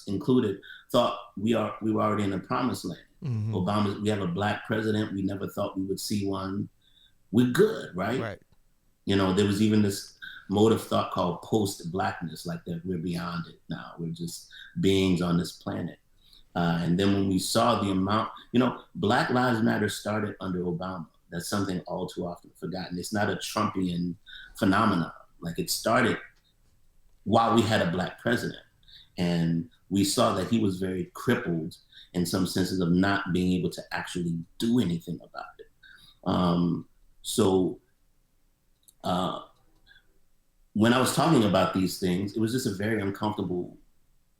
included, thought we were already in the promised land. Obama, we have a Black president. We never thought we would see one. We're good, right? Right. There was even this mode of thought called post-Blackness, like that we're beyond it now. We're just beings on this planet. And then when we saw the amount, Black Lives Matter started under Obama. That's something all too often forgotten. It's not a Trumpian phenomenon. Like, it started while we had a Black president. And we saw that he was very crippled in some senses of not being able to actually do anything about it. When I was talking about these things, it was just a very uncomfortable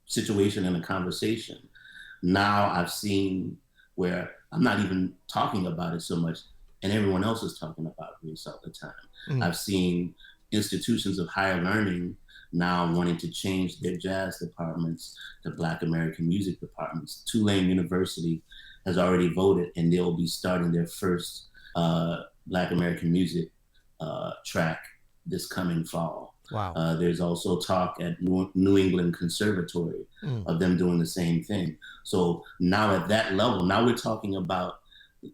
situation and a conversation. Now I've seen where I'm not even talking about it so much, and everyone else is talking about race all the time. I've seen institutions of higher learning now wanting to change their jazz departments to Black American music departments. Tulane University has already voted, and they'll be starting their first Black American music track this coming fall. Wow. There's also talk at New England Conservatory of them doing the same thing. So now at that level, now we're talking about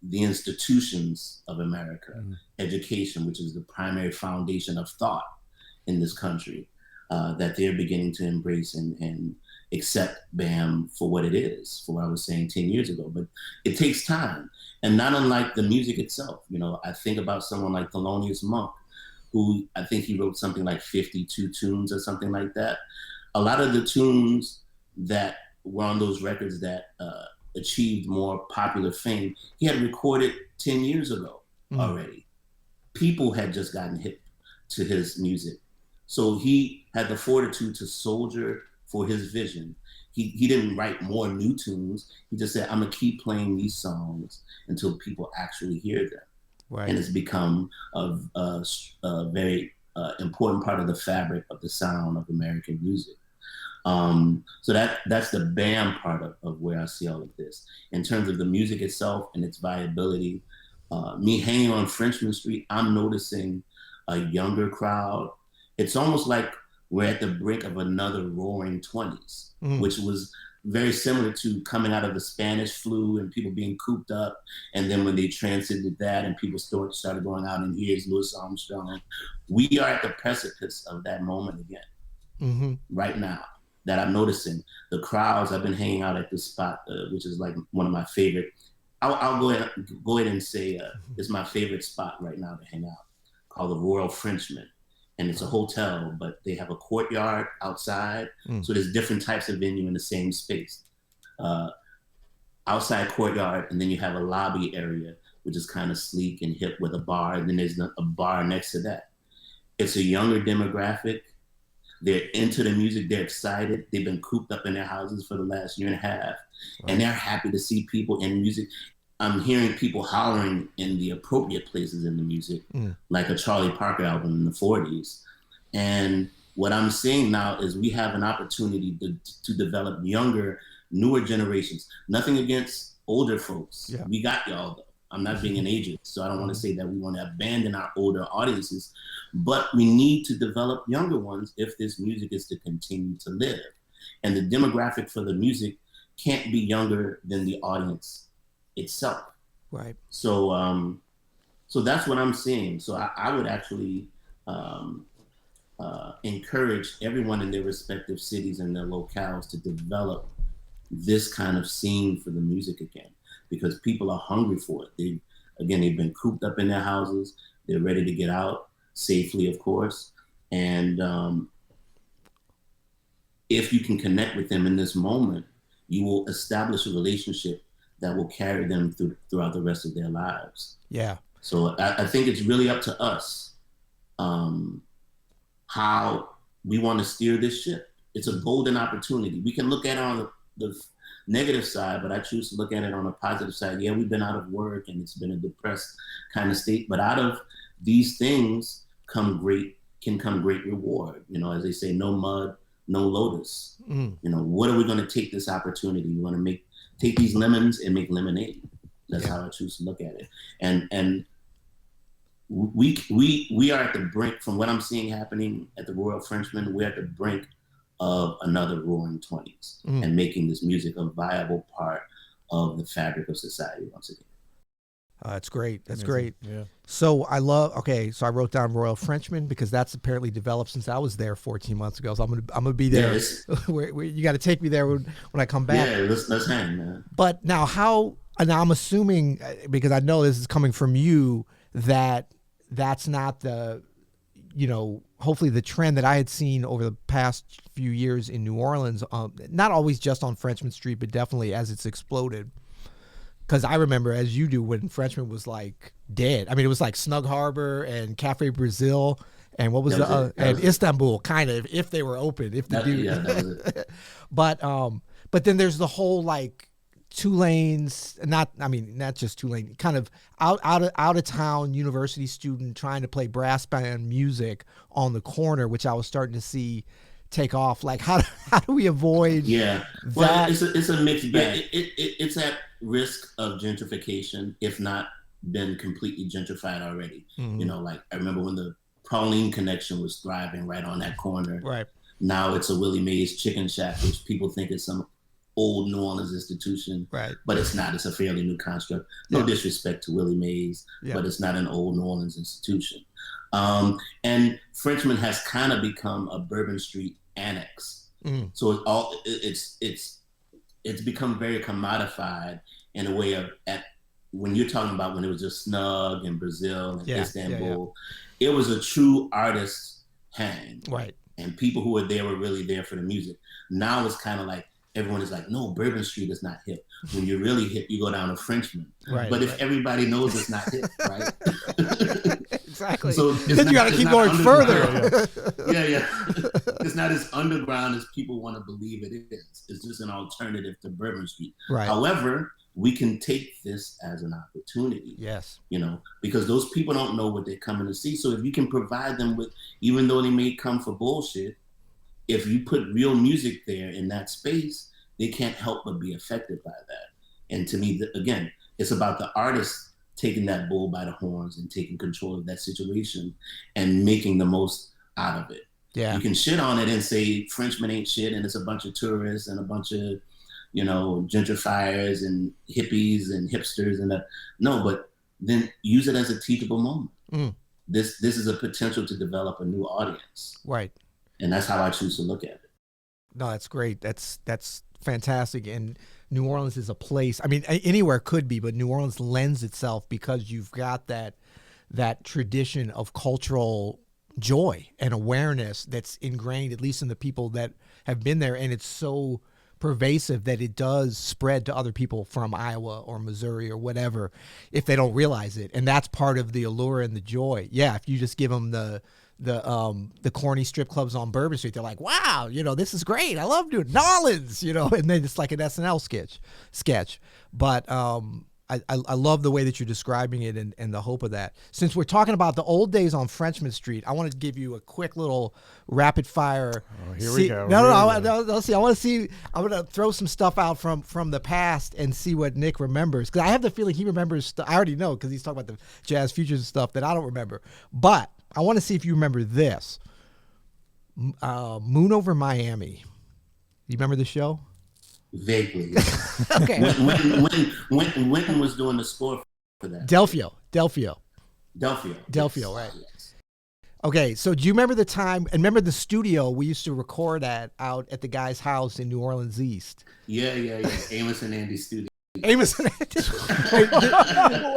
the institutions of America, education, which is the primary foundation of thought in this country, that they're beginning to embrace and accept BAM for what it is, for what I was saying 10 years ago. But it takes time. And not unlike the music itself. I think about someone like Thelonious Monk, who I think he wrote something like 52 tunes or something like that. A lot of the tunes that were on those records that achieved more popular fame, he had recorded 10 years ago already. People had just gotten hip to his music. So he had the fortitude to soldier for his vision. He didn't write more new tunes. He just said, I'm gonna keep playing these songs until people actually hear them. Right. And it's become a very important part of the fabric of the sound of American music. So that's the band part of where I see all of this. In terms of the music itself and its viability, me hanging on Frenchman Street, I'm noticing a younger crowd. It's almost like we're at the brink of another roaring 20s, which was very similar to coming out of the Spanish flu and people being cooped up. And then when they transited that and people started going out, and here's Louis Armstrong. We are at the precipice of that moment again, right now, that I'm noticing. The crowds, I've been hanging out at this spot, which is like one of my favorite. I'll go ahead and say it's my favorite spot right now to hang out, called the Royal Frenchman. And it's a hotel, but they have a courtyard outside. So there's different types of venue in the same space. Outside courtyard, and then you have a lobby area, which is kind of sleek and hip with a bar, and then there's a bar next to that. It's a younger demographic. They're into the music, they're excited. They've been cooped up in their houses for the last year and a half, and they're happy to see people in music. I'm hearing people hollering in the appropriate places in the music, like a Charlie Parker album in the 40s. And what I'm seeing now is we have an opportunity to develop younger, newer generations. Nothing against older folks. Yeah. We got y'all, though. I'm not being an agent, so I don't want to say that we want to abandon our older audiences, but we need to develop younger ones if this music is to continue to live. And the demographic for the music can't be younger than the audience itself. Right. So so that's what I'm seeing. So I would actually encourage everyone in their respective cities and their locales to develop this kind of scene for the music again, because people are hungry for it. They've been cooped up in their houses. They're ready to get out safely, of course. And if you can connect with them in this moment, you will establish a relationship that will carry them throughout the rest of their lives. Yeah. So I think it's really up to us how we want to steer this ship. It's a golden opportunity. We can look at it on the negative side, but I choose to look at it on a positive side. Yeah, we've been out of work and it's been a depressed kind of state, but out of these things can come great reward. You know, as they say, no mud, no lotus. You know, what are we going to take this opportunity? We want to take these lemons and make lemonade. That's how I choose to look at it. And we are at the brink, from what I'm seeing happening at the Royal Frenchman, we're at the brink of another roaring 20s and making this music a viable part of the fabric of society once again. That's great. That's great. Yeah. So I wrote down Royal Frenchman because that's apparently developed since I was there 14 months ago. So I'm gonna be there. You got to take me there when I come back. Yeah, let's hang, man. But now I'm assuming, because I know this is coming from you, that's not the, hopefully the trend that I had seen over the past few years in New Orleans, not always just on Frenchman Street, but definitely as it's exploded. Because I remember, as you do, when Frenchman was like dead. I mean, it was like Snug Harbor and Cafe Brazil, and what was and Istanbul, kind of, if they were open, if they do. Yeah, that was it. But then there's the whole like Tulane's, not just Tulane, kind of out of town university student trying to play brass band music on the corner, which I was starting to see take off. Like how do we avoid that? Well, it's a mixed bag. It's at risk of gentrification, if not been completely gentrified already. Like I remember when the Pauline Connection was thriving right on that corner. Right. Now it's a Willie Mays Chicken Shack, which people think is some old New Orleans institution. Right. But it's not. It's a fairly new construct. No disrespect to Willie Mays, but it's not an old New Orleans institution. And Frenchman has kind of become a Bourbon Street annex. So it's become very commodified in a way of, when you're talking about when it was just Snug and Brazil and Istanbul, it was a true artist hang. Right. And people who were there were really there for the music. Now it's kind of like, everyone is like, no, Bourbon Street is not hip. When you're really hip, you go down to Frenchman. Right, but if everybody knows it's not hip, right? Exactly. So then you got to keep going further. Yeah. It's not as underground as people want to believe it is. It's just an alternative to Bourbon Street. Right. However, we can take this as an opportunity. Yes. You know, because those people don't know what they're coming to see. So if you can provide them with, even though they may come for bullshit, if you put real music there in that space, they can't help but be affected by that. And to me, again, it's about the artist taking that bull by the horns and taking control of that situation and making the most out of it. Yeah. You can shit on it and say Frenchmen ain't shit and it's a bunch of tourists and a bunch of, you know, gentrifiers and hippies and hipsters and that. No, but then use it as a teachable moment. Mm. This is a potential to develop a new audience. Right. And that's how I choose to look at it. No, that's great. That's fantastic. And New Orleans is a place, I mean, anywhere could be, but New Orleans lends itself because you've got that tradition of cultural joy and awareness that's ingrained, at least in the people that have been there. And it's so pervasive that it does spread to other people from Iowa or Missouri or whatever, if they don't realize it. And that's part of the allure and the joy. Yeah. If you just give them the corny strip clubs on Bourbon Street, they're like, wow, you know, this is great. I love doing Nolans, you know, and then it's like an SNL sketch. But I love the way that you're describing it and the hope of that. Since we're talking about the old days on Frenchman Street, I want to give you a quick little rapid fire. Oh, here we go. No, see, I want to see, I'm going to throw some stuff out from the past and see what Nick remembers. Because I have the feeling he remembers, I already know because he's talking about the Jazz Futures and stuff that I don't remember. But I want to see if you remember this. Moon Over Miami. You remember the show? Vaguely. Okay. When Winton was doing the score for that. Delphio, yes. right. Yes. Okay, so do you remember the time, and remember the studio we used to record out at the guy's house in New Orleans East? Yeah. Amos and Andy's studio. Amos and Andy.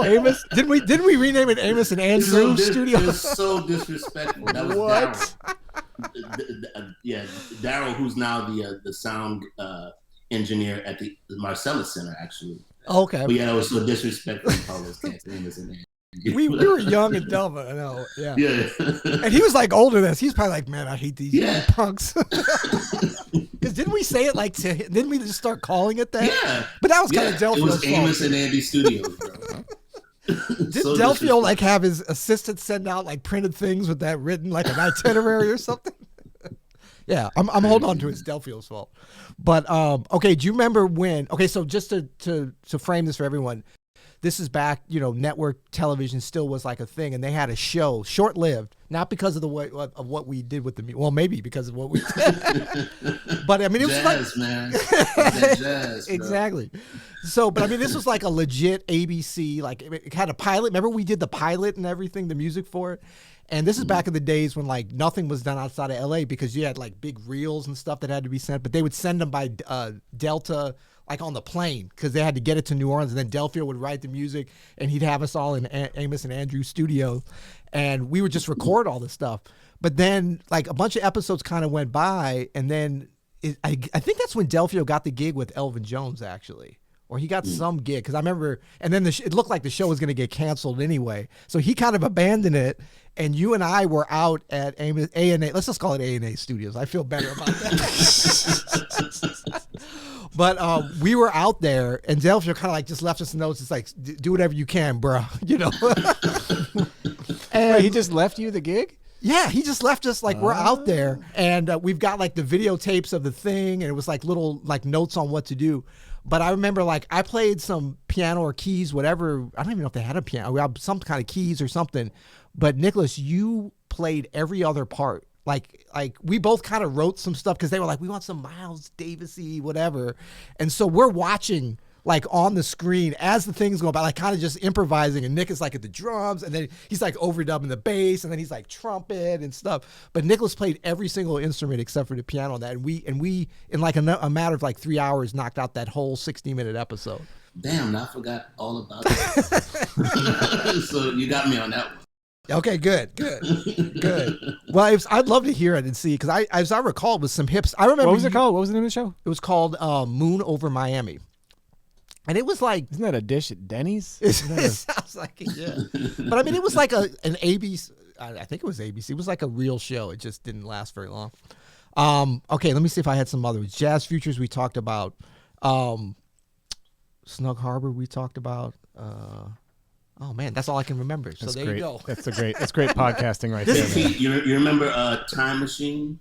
Amos? Didn't we rename it Amos and Andrew Studio? It was so disrespectful. That was What? Daryl, who's now the sound engineer at the Marcellus Center, actually. Okay. But yeah, it was so disrespectful to call those cats Amos and Andy. We were young and dumb, I know. Yeah. Yeah. And he was like older than us. He's probably like, man, I hate these punks. Because didn't we say it like didn't we just start calling it that? Yeah. But that was kind of Delphio's fault. It was Amos and Andy Studios, bro. Did Delphio like have his assistant send out like printed things with that written like an itinerary or something? Yeah, I'm holding on to it's Delphio's fault. But okay, do you remember when? Okay, so just to frame this for everyone, this is back. You know, network television still was like a thing, and they had a show, short-lived, not because of the way of what we did with the well, maybe because of what we did. But I mean, it was jazz, like man. That jazz, exactly. So, but I mean, this was like a legit ABC. Like it had a pilot. Remember, we did the pilot and everything, the music for it. And this is back in the days when like nothing was done outside of LA because you had like big reels and stuff that had to be sent, but they would send them by Delta, like on the plane, because they had to get it to New Orleans, and then Delphio would write the music, and he'd have us all in Amos and Andrew's studio, and we would just record all this stuff. But then like a bunch of episodes kind of went by, and then I think that's when Delphio got the gig with Elvin Jones, actually. Or he got some gig, because I remember, and then it looked like the show was going to get canceled anyway. So he kind of abandoned it, and you and I were out at A&A, let's just call it A&A Studios. I feel better about that. But we were out there, and Delphio kind of like just left us notes. It's like, do whatever you can, bro, you know. And wait, he just left you the gig? Yeah, he just left us like we're out there, and we've got like the videotapes of the thing, and it was like little like notes on what to do. But I remember like I played some piano or keys, whatever. I don't even know if they had a piano. We had some kind of keys or something. But Nicholas, you played every other part. Like we both kind of wrote some stuff because they were like, we want some Miles Davis-y, whatever. And so we're watching like on the screen as the things go by, like kind of just improvising, and Nick is like at the drums, and then he's like overdubbing the bass, and then he's like trumpet and stuff. But Nicholas played every single instrument except for the piano on that, and we in like a matter of like 3 hours knocked out that whole 60-minute episode. Damn, I forgot all about that. So you got me on that one. Okay, good. Well, I'd love to hear it and see, because as I recall, it was some hips. I remember. What was it called? What was the name of the show? It was called Moon Over Miami. And it was like, isn't that a dish at Denny's? It sounds like it, yeah. But I mean, it was like an ABC. I think it was ABC. It was like a real show. It just didn't last very long. Okay, let me see if I had some other ones. Jazz Futures we talked about. Snug Harbor we talked about. Oh man, that's all I can remember. So That's there great. you go. That's great podcasting right there. Pete, you remember Time Machine?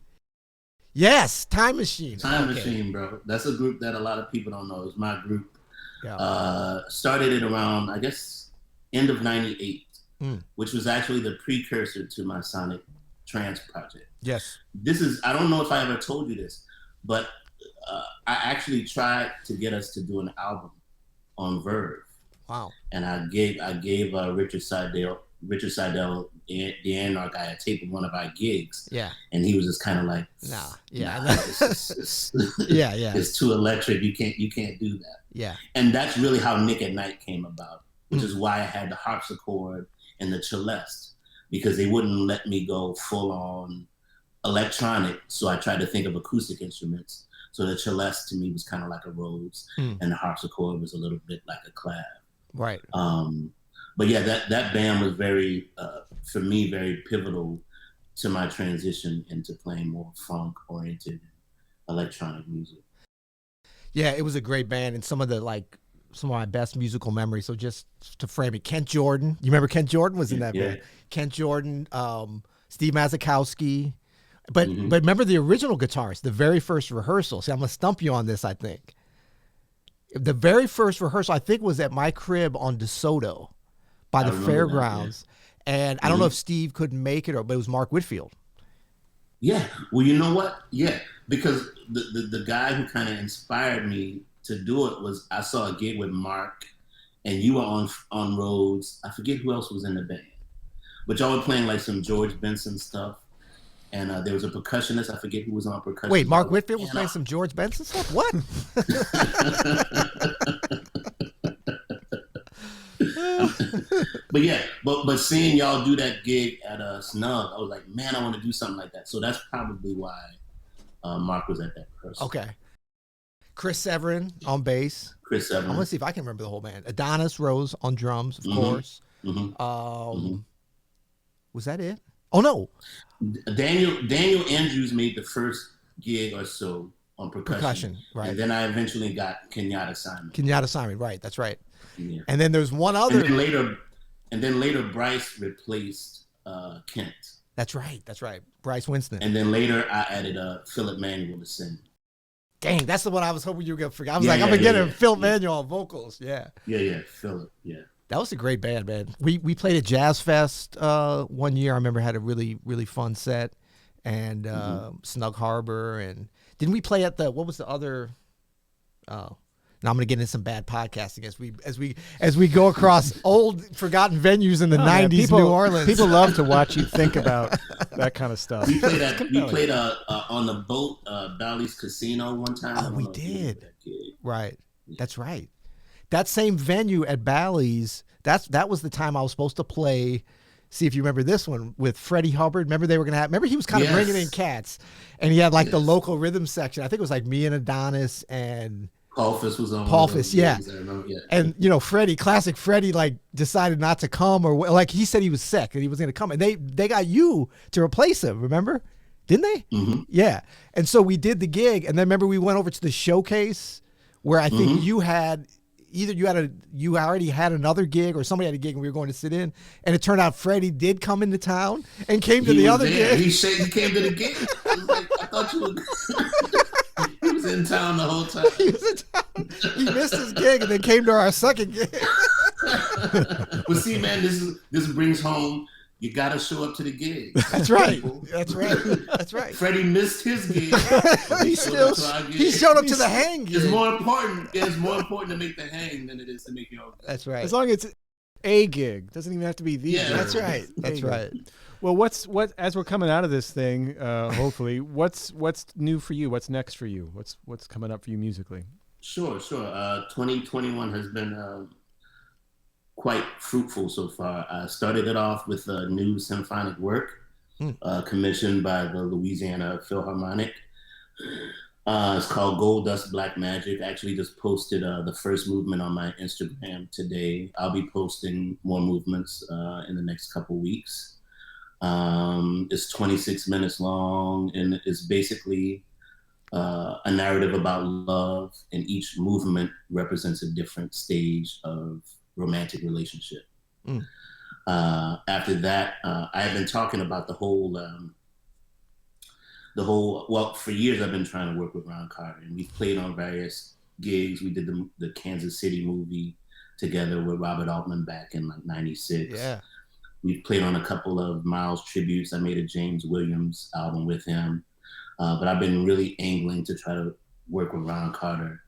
Yes, Time Machine. Time Machine, bro. That's a group that a lot of people don't know. It's my group. Yeah. Started it around, I guess, end of '98, which was actually the precursor to my Sonic Trance project. Yes. I don't know if I ever told you this, but I actually tried to get us to do an album on Verve. Wow. And I gave Richard Seidel, the Anarch guy, a tape of one of our gigs. Yeah. And he was just kind of like, nah. Yeah. It's yeah. It's too electric. You can't do that. Yeah. And that's really how Nick at Night came about, which is why I had the harpsichord and the celeste, because they wouldn't let me go full on electronic. So I tried to think of acoustic instruments. So the celeste to me was kind of like a Rhodes, and the harpsichord was a little bit like a clav. Right. But yeah, that band was very, for me, very pivotal to my transition into playing more funk-oriented electronic music. Yeah, it was a great band, and some of my best musical memories. So just to frame it, Kent Jordan. You remember Kent Jordan was in that band? Kent Jordan, Steve Mazakowski. But remember the original guitarist, the very first rehearsal. See, I'm going to stump you on this, I think. The very first rehearsal, I think, was at my crib on DeSoto by the fairgrounds. That, yeah. And I don't know if Steve couldn't make it, but it was Mark Whitfield. Yeah. Well, you know what? Yeah. Because the guy who kind of inspired me to do it was, I saw a gig with Mark, and you were on Rhodes. I forget who else was in the band. But y'all were playing like some George Benson stuff. And there was a percussionist. I forget who was on percussion. Wait, Mark Whitfield was playing some George Benson stuff? What? But yeah, but seeing y'all do that gig at Snug, I was like, man, I want to do something like that. So that's probably why Mark was at that rehearsal. Okay. Chris Severin on bass. Chris Severin. I want to see if I can remember the whole band. Adonis Rose on drums, of course. Was that it? Oh no. Daniel Andrews made the first gig or so on percussion. Right. And then I eventually got Kenyatta Simon. Right, that's right. Yeah. And then there's one other. And then later Bryce replaced Kent. That's right. Bryce Winston. And then later I added Philip Manuel to sing. Dang, that's the one I was hoping you were going to forget. I was I'm going to get him Philip Manuel on vocals. Yeah. Yeah, Philip, yeah. That was a great band, man. We played at Jazz Fest 1 year. I remember had a really, really fun set, and Snug Harbor. And didn't we play at what was the other? Now I'm gonna get into some bad podcasting as we go across old forgotten venues in the 90s New Orleans. People love to watch you think about that kind of stuff. We played on the boat, Bally's Casino one time. Oh, we did. Right. Yeah. That's right. That same venue at Bally's, that was the time I was supposed to play. See if you remember this one with Freddie Hubbard. Remember they were gonna have. Remember he was kind of bringing in cats, and he had like the local rhythm section. I think it was like me and Adonis and Paulfus was on. Paulfus, yeah. And classic Freddie, like decided not to come, or like he said he was sick and he was gonna come, and they got you to replace him. Remember? Didn't they? Mm-hmm. Yeah. And so we did the gig, and then remember we went over to the showcase where I think you had. Either you already had another gig or somebody had a gig and we were going to sit in, and it turned out Freddie did come into town and came to the other gig. He came to the gig. I was like, I thought you were. He was in town the whole time. He was in town. He missed his gig and then came to our second gig. Well, see, man, this brings home. You gotta show up to the gig. That's right. That's right. Freddie missed his gig. He showed up to the hang gig. It's more important to make the hang than it is to make your own. That's right. As long as it's a gig, doesn't even have to be the. Yeah, gig. That's right. Well, what as we're coming out of this thing, hopefully, what's new for you? What's next for you? What's coming up for you musically? Sure. 2021 has been quite fruitful so far. I started it off with a new symphonic work commissioned by the Louisiana Philharmonic. It's called Gold Dust Black Magic. I actually just posted the first movement on my Instagram today. I'll be posting more movements in the next couple weeks. It's 26 minutes long, and it's basically a narrative about love, and each movement represents a different stage of romantic relationship. Mm. After that, I have been talking about well, for years I've been trying to work with Ron Carter, and we've played on various gigs. We did the Kansas City movie together with Robert Altman back in like '96. Yeah. We've played on a couple of Miles tributes. I made a James Williams album with him. But I've been really angling to try to work with Ron Carter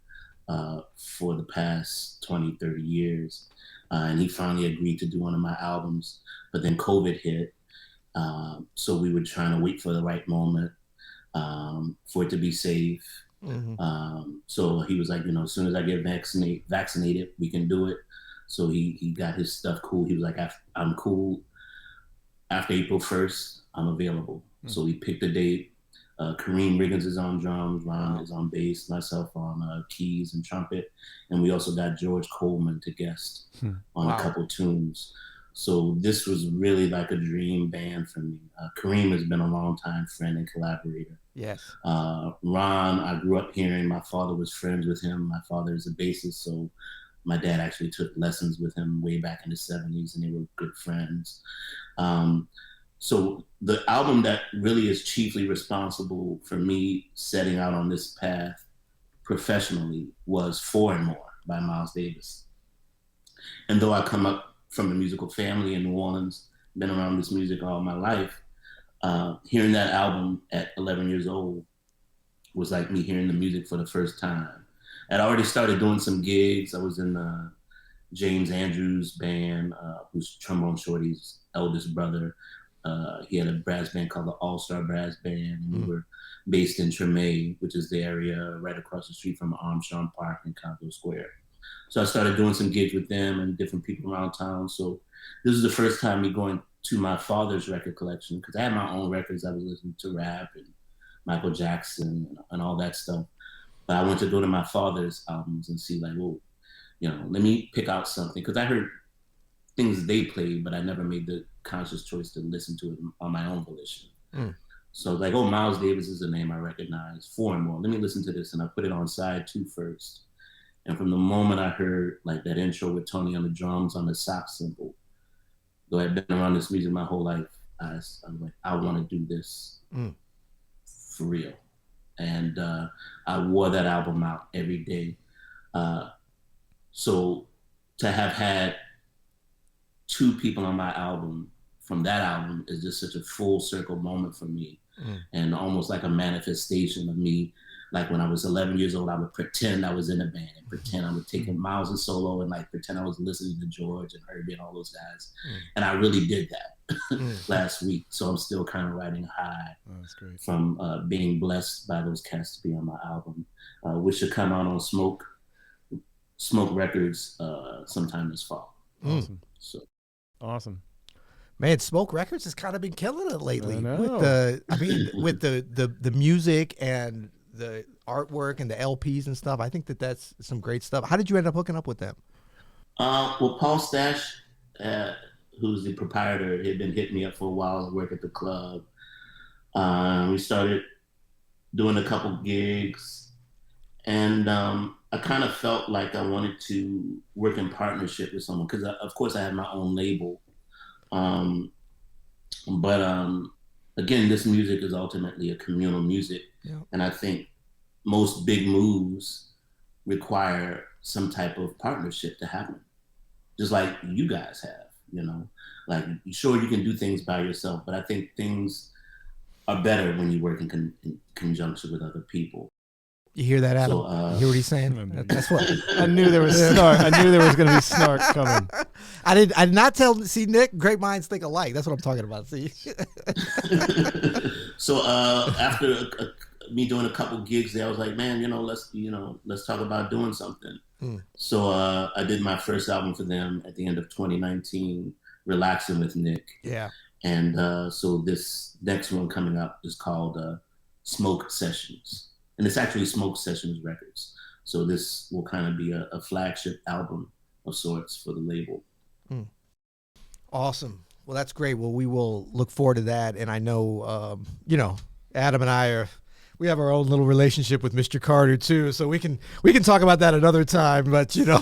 for the past 20, 30 years. And he finally agreed to do one of my albums. But then COVID hit. So we were trying to wait for the right moment for it to be safe. Mm-hmm. So he was like, as soon as I get vaccinated, we can do it. So he got his stuff cool. He was like, I'm cool. After April 1st, I'm available. Mm-hmm. So we picked a date. Kareem Riggins is on drums, Ron is on bass, myself on keys and trumpet, and we also got George Coleman to guest on a couple tunes. So this was really like a dream band for me. Kareem has been a longtime friend and collaborator. Yes. Ron, I grew up hearing. My father was friends with him. My father is a bassist, so my dad actually took lessons with him way back in the 70s, and they were good friends. So the album that really is chiefly responsible for me setting out on this path professionally was Four and More by Miles Davis. And though I come up from a musical family in New Orleans, been around this music all my life, hearing that album at 11 years old was like me hearing the music for the first time. I'd already started doing some gigs. I was in James Andrews' band, who's Trombone Shorty's eldest brother. He had a brass band called the All-Star Brass Band, and we were based in Treme, which is the area right across the street from Armstrong Park in Congo Square. So I started doing some gigs with them and different people around town. So this was the first time me going to my father's record collection, because I had my own records. I was listening to rap and Michael Jackson and all that stuff. But I went to go to my father's albums and see like, well, let me pick out something, because I heard things they played, but I never made the conscious choice to listen to it on my own volition. So like, Miles Davis is a name I recognize. Four and More. Let me listen to this, and I put it on side 2 first. And from the moment I heard like that intro with Tony on the drums on the sock cymbal, though I've been around this music my whole life, I'm like, I want to do this for real. And I wore that album out every day. So to have had 2 people on my album from that album is just such a full circle moment for me, and almost like a manifestation of me. Like when I was 11 years old, I would pretend I was in a band and pretend I would take Miles' solo and like pretend I was listening to George and Herbie and all those guys. And I really did that last week. So I'm still kind of riding high from being blessed by those cats to be on my album, which should come out on Smoke Records sometime this fall. Awesome. So awesome. Man, Smoke Records has kind of been killing it lately I know. with the music and the artwork and the LPs and stuff. I think that's some great stuff. How did you end up hooking up with them? Well, Paul Stash, who's the proprietor, had been hitting me up for a while to work at the club. We started doing a couple gigs, and I kind of felt like I wanted to work in partnership with someone, because of course I had my own label. But again, this music is ultimately a communal music. Yeah. And I think most big moves require some type of partnership to happen, just like you guys have, like sure you can do things by yourself, but I think things are better when you work in conjunction with other people. You hear that, Adam? So, you hear what he's saying? That's what I knew there was snark. I knew there was going to be snark coming. I did not tell. See, Nick, great minds think alike. That's what I'm talking about. See. So after me doing a couple gigs there, I was like, man, let's talk about doing something. So I did my first album for them at the end of 2019, Relaxing with Nick. Yeah. And so this next one coming up is called Smoke Sessions. And it's actually Smoke Sessions Records. So this will kind of be a flagship album of sorts for the label. Awesome. Well, that's great. Well, we will look forward to that. And I know, Adam and I we have our own little relationship with Mr. Carter too, so we can talk about that another time. But No,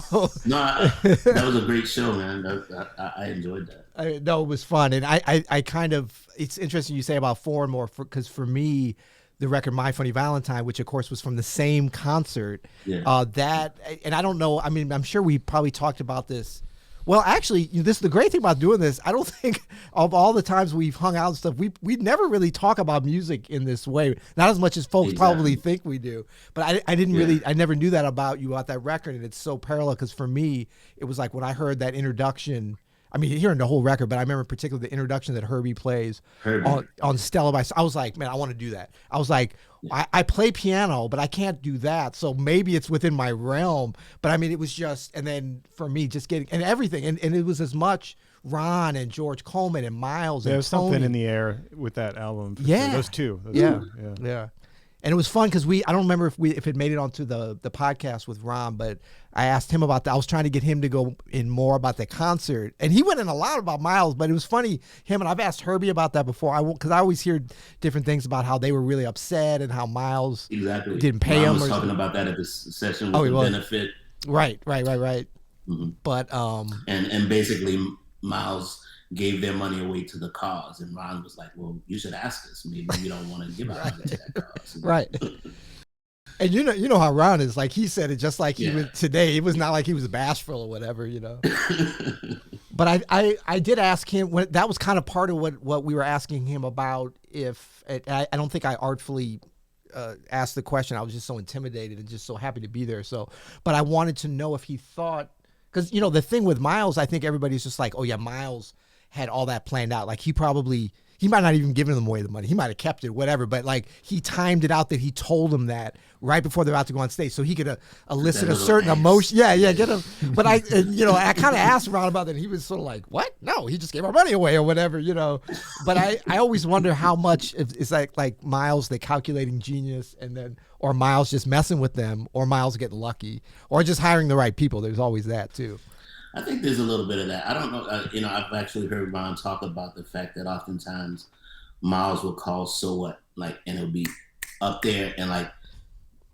that was a great show, man. I enjoyed that. No, it was fun, and I kind of, it's interesting you say about four more, because for me, the record My Funny Valentine, which of course was from the same concert, that, and I don't know, I mean, I'm sure we probably talked about this. Well, actually, this is the great thing about doing this. I don't think of all the times we've hung out and stuff, we never really talk about music in this way. Not as much as folks probably think we do. But I didn't really, I never knew that about you, about that record. And it's so parallel, because for me, it was like when I heard that introduction, I mean, hearing the whole record, but I remember particularly the introduction that Herbie plays on Stella by, I was like, man, I want to do that. I was like, I play piano, but I can't do that. So maybe it's within my realm. But I mean, it was just, and then for me, just getting, and everything. And it was as much Ron and George Coleman and Miles and There's Tony. something in the air with that album. Yeah. Those two. Yeah. And it was fun because I don't remember if it made it onto the podcast with Ron, but I asked him about that. I was trying to get him to go in more about the concert, and he went in a lot about Miles. But it was funny, him, and I've asked Herbie about that before. Because I always hear different things about how they were really upset and how Miles didn't pay him. I was talking about that at this session with the benefit. Right. Mm-hmm. But and basically Miles gave their money away to the cause, and Ron was like, well, you should ask us, maybe we don't want to give out to that cause. Right. And you know how Ron is, like he said it just like he was today. It was not like he was bashful or whatever, you know. But I did ask him, when that was kind of part of what we were asking him about, if I don't think I artfully asked the question. I was just so intimidated and just so happy to be there. So, but I wanted to know if he thought, because the thing with Miles, I think everybody's just like, oh yeah, Miles had all that planned out. Like he might not even given them away the money. He might have kept it, whatever. But like he timed it out that he told them that right before they're about to go on stage, so he could elicit a certain emotion. Yeah, get him. But I kind of asked Ron about that. And he was sort of like, "What? No, he just gave our money away or whatever, But I always wonder how much it's like Miles, the calculating genius, and then or Miles just messing with them, or Miles getting lucky, or just hiring the right people. There's always that too. I think there's a little bit of that. I don't know. I've actually heard Ron talk about the fact that oftentimes Miles will call "So What," like, and it'll be up there, and like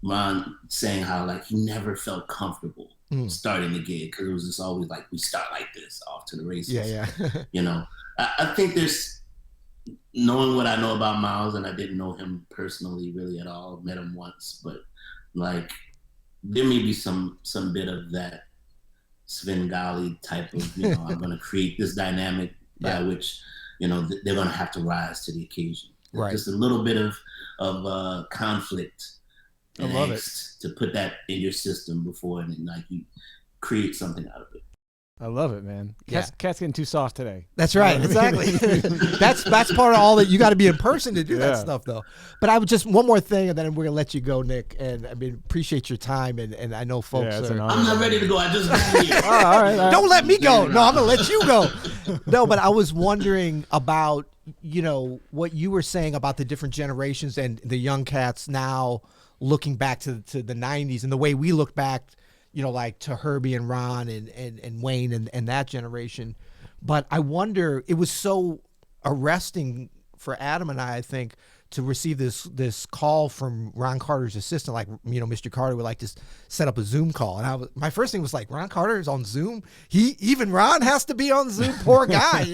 Ron saying how like he never felt comfortable starting the gig, because it was just always like, we start like this, off to the races. Yeah. I think there's, knowing what I know about Miles, and I didn't know him personally really at all, met him once, but like there may be some bit of that Svengali type of, I'm going to create this dynamic by which, they're going to have to rise to the occasion. Right. Just a little bit of conflict and I love angst to put that in your system before, and then like you create something out of it. I love it, man. Cat's getting too soft today. That's right. Exactly. That's part of all that. You got to be in person to do that stuff, though. But I would just, one more thing, and then we're gonna let you go, Nick. And I mean, appreciate your time, and I know folks are. I'm not ready to go. I just got here. all right. Don't let me go. No, I'm gonna let you go. No, but I was wondering about what you were saying about the different generations and the young cats now looking back to the 90s, and the way we look back, like to Herbie and Ron and Wayne and that generation. But I wonder, it was so arresting for Adam and I think, to receive this call from Ron Carter's assistant, like, Mr. Carter would like to set up a Zoom call. And my first thing was like, Ron Carter is on Zoom? Even Ron has to be on Zoom? Poor guy,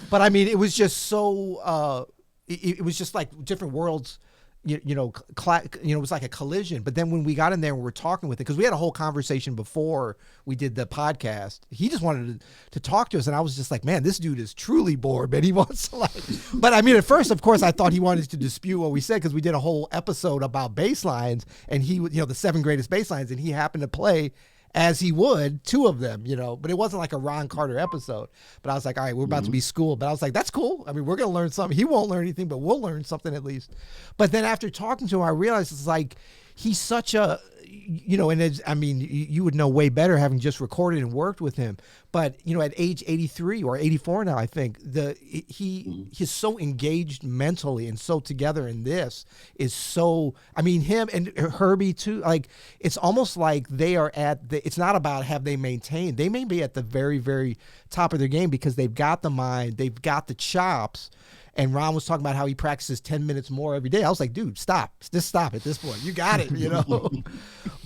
But I mean, it was just so, it was just like different worlds. It was like a collision. But then when we got in there and we were talking with it, because we had a whole conversation before we did the podcast, he just wanted to talk to us. And I was just like, man, this dude is truly bored, man. He wants to but I mean, at first, of course, I thought he wanted to dispute what we said, because we did a whole episode about bass lines, and he, the 7 greatest bass lines, and he happened to play, as he would, 2 of them, but it wasn't like a Ron Carter episode. But I was like, all right, we're about to be schooled. But I was like, that's cool. I mean, we're going to learn something. He won't learn anything, but we'll learn something at least. But then after talking to him, I realized it's like, he's such a, and I mean, you would know way better having just recorded and worked with him. But, at age 83 or 84 now, I think, he's so engaged mentally and so together in this is so, I mean, him and Herbie too, like, it's almost like they are it's not about have they maintained. They may be at the very, very top of their game, because they've got the mind, they've got the chops. And Ron was talking about how he practices 10 minutes more every day. I was like, dude, stop. Just stop at this point. You got it, you know.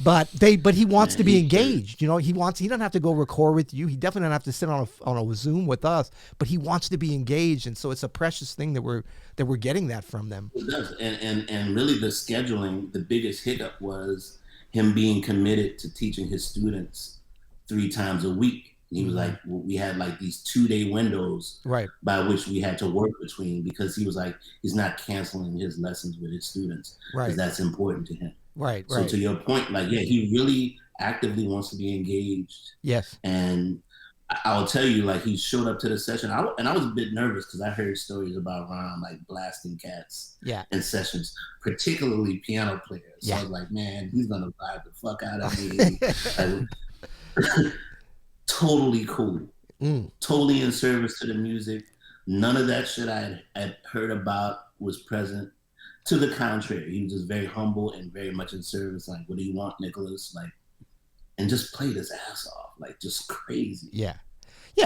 But he wants to be engaged. You know, he doesn't have to go record with you. He definitely doesn't have to sit on a Zoom with us, but he wants to be engaged. And so it's a precious thing that we're getting that from them. It does. And really the scheduling, the biggest hiccup was him being committed to teaching his students 3 times a week. He was like, we had like these 2-day windows by which we had to work between, because he was like, he's not canceling his lessons with his students, because that's important to him. So to your point, like, yeah, he really actively wants to be engaged. Yes. And I'll tell you, like, he showed up to the session, and I was a bit nervous because I heard stories about Ron like blasting cats in sessions, particularly piano players. So I was like, man, he's gonna vibe the fuck out of me. Totally cool. Totally in service to the music. None of that shit I had heard about was present. To the contrary, he was just very humble and very much in service. Like, what do you want, Nicholas? Like, and just played his ass off, like, just crazy. Yeah,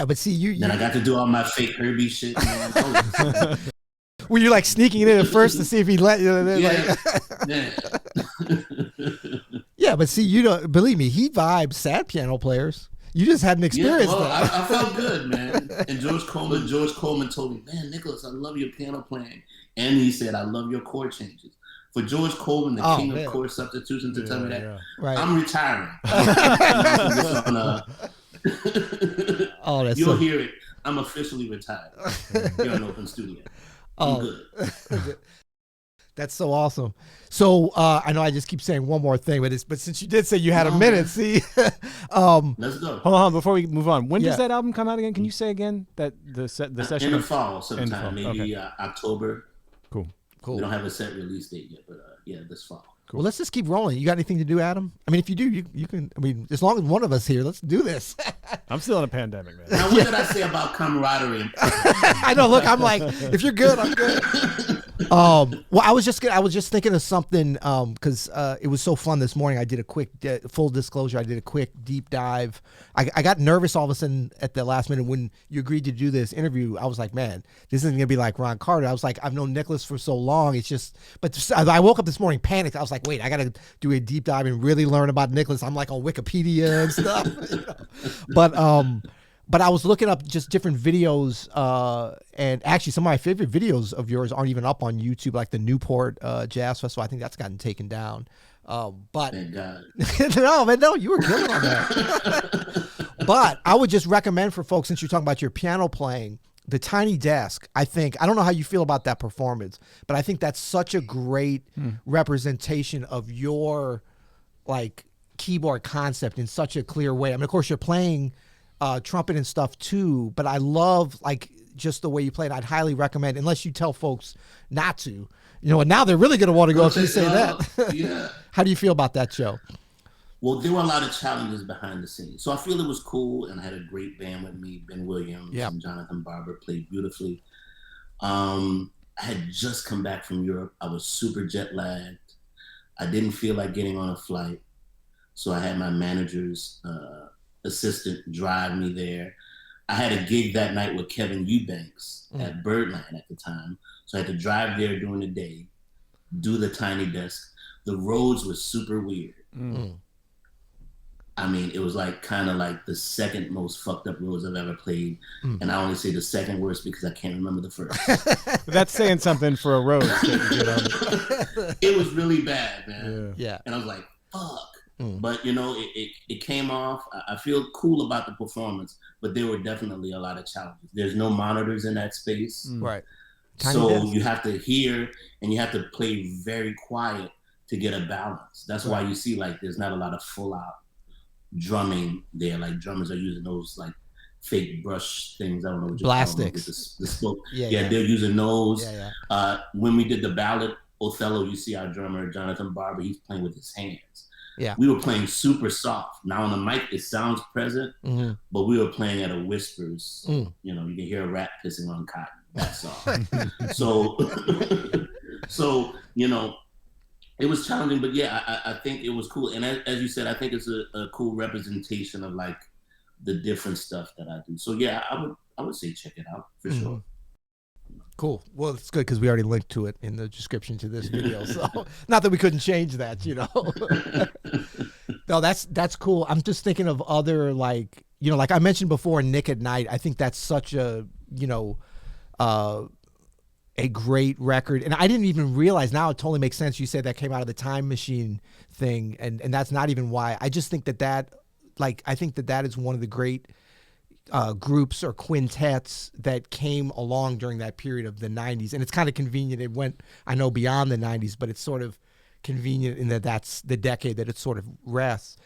but see, Then I got to do all my fake Herbie shit, man. Were you like sneaking in at first to see if he'd let you? Yeah, but see, you don't believe me. He vibes sad piano players. You just hadn't experienced that. I felt good, man. And George Coleman told me, man, Nicholas, I love your piano playing. And he said, I love your chord changes. For George Coleman, the king of chord substitution, to tell me that, I'm retiring. You'll hear it. I'm officially retired. You're an open studio. I'm good. That's so awesome. So I know I just keep saying one more thing, but since you did say you had a minute, see, let's go. Hold on before we move on. When does that album come out again? Can you say again that the session in the fall sometime, maybe October. Cool. We don't have a set release date yet, but this fall. Cool. Well, let's just keep rolling. You got anything to do, Adam? I mean, if you do, you can. I mean, as long as one of us here, let's do this. I'm still in a pandemic, man. Now, what did I say about camaraderie? I know. Look, I'm like, if you're good, I'm good. Well, I was just thinking of something because it was so fun this morning. I did a quick full disclosure. I did a quick deep dive. I got nervous all of a sudden at the last minute when you agreed to do this interview. I was like, man, this isn't gonna be like Ron Carter. I was like, I've known Nicholas for so long. It's just, but I woke up this morning panicked. I was like, wait, I gotta do a deep dive and really learn about Nicholas. I'm like on Wikipedia and stuff. You know? But I was looking up just different videos, and actually some of my favorite videos of yours aren't even up on YouTube, like the Newport Jazz Festival. I think that's gotten taken down. But thank God. no, you were killing on that. But I would just recommend for folks, since you're talking about your piano playing, the Tiny Desk. I don't know how you feel about that performance, but I think that's such a great representation of your like keyboard concept in such a clear way. I mean, of course, you're playing trumpet and stuff too, but I love like just the way you play it. I'd highly recommend, unless you tell folks not to, you know, and now they're really going to want to go if you say that. Yeah. How do you feel about that show? Well, there were a lot of challenges behind the scenes. So I feel it was cool, and I had a great band with me. Ben Williams and Jonathan Barber played beautifully. I had just come back from Europe. I was super jet lagged. I didn't feel like getting on a flight. So I had my manager's assistant drive me there. I had a gig that night with Kevin Eubanks at Birdland at the time. So I had to drive there during the day, do the Tiny Desk. The roads were super weird. I mean, it was like kind of like the second most fucked up roads I've ever played. And I only say the second worst because I can't remember the first. That's saying something for a road. It was really bad, man. Yeah. And I was like, fuck. But, you know, it came off. I feel cool about the performance, but there were definitely a lot of challenges. There's no monitors in that space. Right. So you have to hear and you have to play very quiet to get a balance. That's why you see like there's not a lot of full out drumming there. Like drummers are using those like fake brush things. I don't know what you call them. The smoke. They're using those. When we did the ballad Othello, you see our drummer Jonathan Barber, he's playing with his hands. We were playing super soft. Now on the mic it sounds present, but we were playing at a whispers. You know, you can hear a rat pissing on cotton. That's soft. So you know, it was challenging, but yeah, I think it was cool. And as you said, I think it's a cool representation of like the different stuff that I do. So yeah, I would say check it out for sure. Cool. Well, it's good because we already linked to it in the description to this video. So not that we couldn't change that, you know. No, that's cool. I'm just thinking of other, like, you know, like I mentioned before, Nick at Night. I think that's such a, you know, a great record. And I didn't even realize, now it totally makes sense. You said that came out of the Time Machine thing, and that's not even why. I just think that like, I think that is one of the great groups or quintets that came along during that period of the 90s. And it's kind of convenient. It went, I know, beyond the 90s, but it's sort of convenient in that that's the decade that it sort of rests.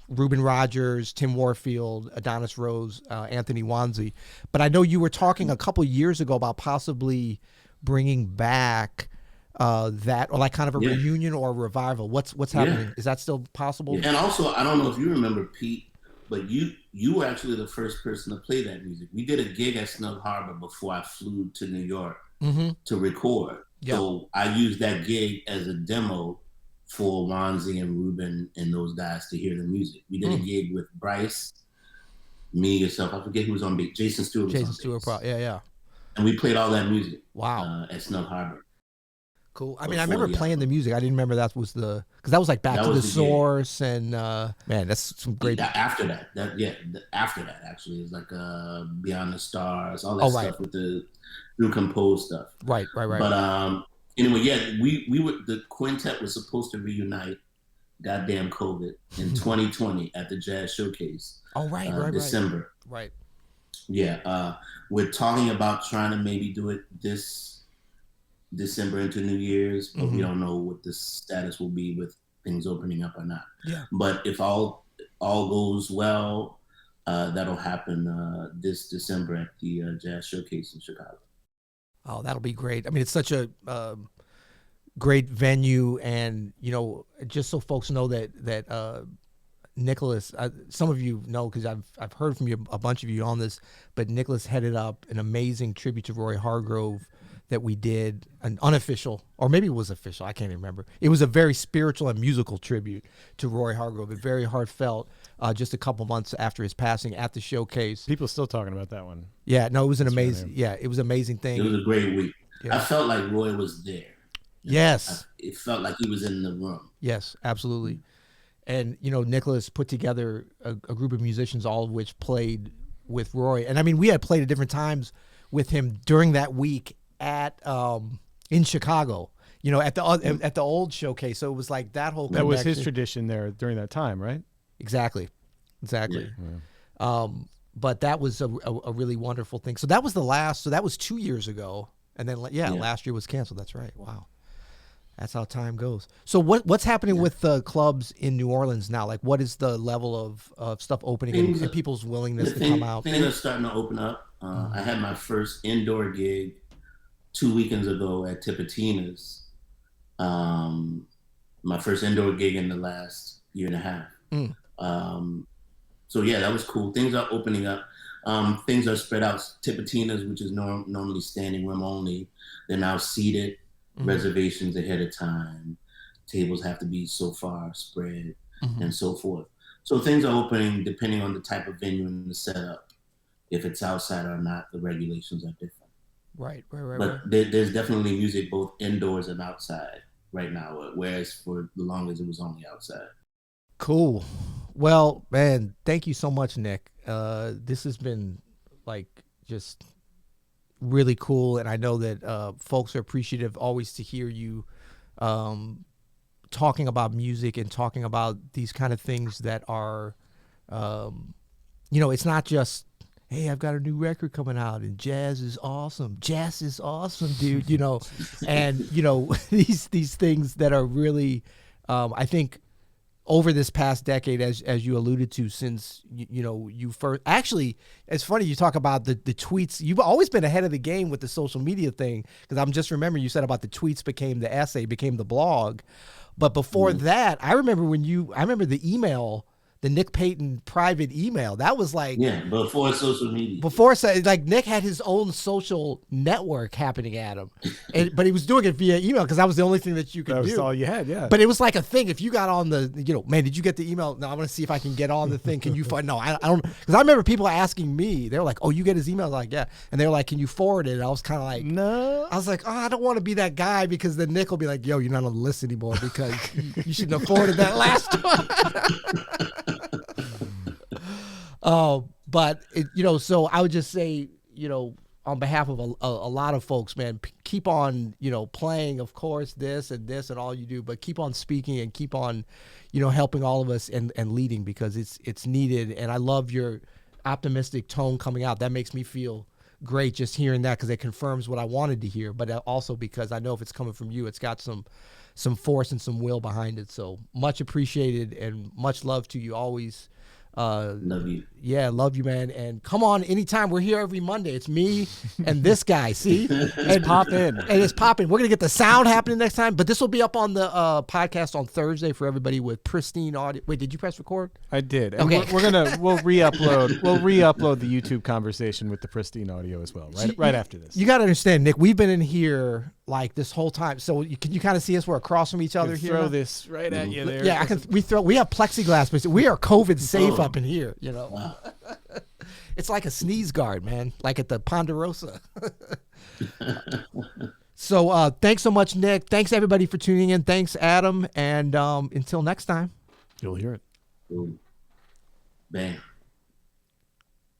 Reuben Rogers, Tim Warfield, Adonis Rose, Anthony Wanzi. But I know you were talking a couple years ago about possibly bringing back that, or like kind of a reunion or a revival. What's happening? Is that still possible? And also, I don't know if you remember, Pete, but you were actually the first person to play that music. We did a gig at Snug Harbor before I flew to New York to record. Yeah. So I used that gig as a demo for Wanzi and Ruben and those guys to hear the music. We did a gig with Bryce, me, yourself. I forget who was on beat. Jason Stewart was on bass. Yeah. And we played all that music. Wow. At Snug Harbor. Cool. I mean, I remember playing the music. I didn't remember that was because that was like Back to the Source, and man, that's some great. After that, after that actually is like Beyond the Stars, all that stuff with the new composed stuff. Right. But anyway, we were, the quintet was supposed to reunite. Goddamn COVID in 2020 at the Jazz Showcase. Oh right. December. Right. Yeah, we're talking about trying to maybe do it this December into New Year's, but we don't know what the status will be with things opening up or not. Yeah. But if all goes well, that'll happen this December at the Jazz Showcase in Chicago. Oh, that'll be great. I mean, it's such a great venue, and you know, just so folks know that Nicholas, some of you know because I've heard from you, a bunch of you on this, but Nicholas headed up an amazing tribute to Roy Hargrove that we did, an unofficial, or maybe it was official, I can't even remember. It was a very spiritual and musical tribute to Roy Hargrove, a very heartfelt, just a couple months after his passing at the Showcase. People still talking about that one. Yeah, no, it was an amazing, it was an amazing thing. It was a great week. Yeah. I felt like Roy was there. Yes. It felt like he was in the room. Yes, absolutely. And, you know, Nicholas put together a group of musicians, all of which played with Roy. And I mean, we had played at different times with him during that week at in Chicago, you know, at the old Showcase. So it was like that whole that was his tradition there during that time, right? Exactly. Yeah. But that was a really wonderful thing. So that was the last. So that was 2 years ago, and then last year was canceled. That's right. Wow, that's how time goes. So what's happening with the clubs in New Orleans now? Like, what is the level of stuff opening and people's willingness to come out? Things are starting to open up. I had my first indoor gig 2 weekends ago at Tipitina's. My first indoor gig in the last year and a half. So yeah, that was cool. Things are opening up. Things are spread out. Tipitina's, which is normally standing room only, they're now seated, reservations ahead of time. Tables have to be so far spread, and so forth. So things are opening depending on the type of venue and the setup. If it's outside or not, the regulations are different. Right. But there's definitely music both indoors and outside right now, whereas for the longest it was only outside. Cool. Well, man, thank you so much, Nick. This has been like just really cool, and I know that folks are appreciative always to hear you talking about music and talking about these kind of things that are, you know, it's not just, hey, I've got a new record coming out and jazz is awesome. Jazz is awesome, dude, you know. And, you know, these things that are really, I think, over this past decade, as you alluded to, since, you know, you first, actually, it's funny you talk about the tweets. You've always been ahead of the game with the social media thing, because I'm just remembering you said about the tweets became the essay, became the blog. But before that, I remember the email the Nick Payton private email. That was like before social media. Before, like Nick had his own social network happening at him, but he was doing it via email because that was the only thing that you could do. That was all you had, yeah. But it was like a thing. If you got on the, man, did you get the email? No, I'm gonna see if I can get on the thing. Can you find? No, I don't. Because I remember people asking me. They were like, "Oh, you get his email?" I was like, "Yeah," and they were like, "Can you forward it?" And I was kind of like, "No." I was like, "Oh, I don't want to be that guy because then Nick will be like, 'Yo, you're not on the list anymore because you shouldn't have forwarded that last one.'" But so I would just say, on behalf of a lot of folks, man, keep on, playing, of course, this and all you do, but keep on speaking and keep on, helping all of us and leading because it's needed. And I love your optimistic tone coming out. That makes me feel great just hearing that because it confirms what I wanted to hear, but also because I know if it's coming from you, it's got some force and some will behind it. So much appreciated and much love to you always. Love you. Yeah, love you, man. And come on anytime. We're here every Monday. It's me and this guy. See? And pop in. And it's popping. We're going to get the sound happening next time. But this will be up on the podcast on Thursday for everybody with pristine audio. Wait, did you press record? I did. And okay. We'll re-upload the YouTube conversation with the pristine audio as well, right after this. You got to understand, Nick, we've been in here like this whole time. So can you kind of see us? We're across from each other here. Throw this right at you there. Yeah, we have plexiglass, but we are COVID safe up in here, Wow. It's like a sneeze guard, man, like at the Ponderosa. So thanks so much, Nick. Thanks, everybody, for tuning in. Thanks, Adam. And until next time. You'll hear it. Boom. Bam.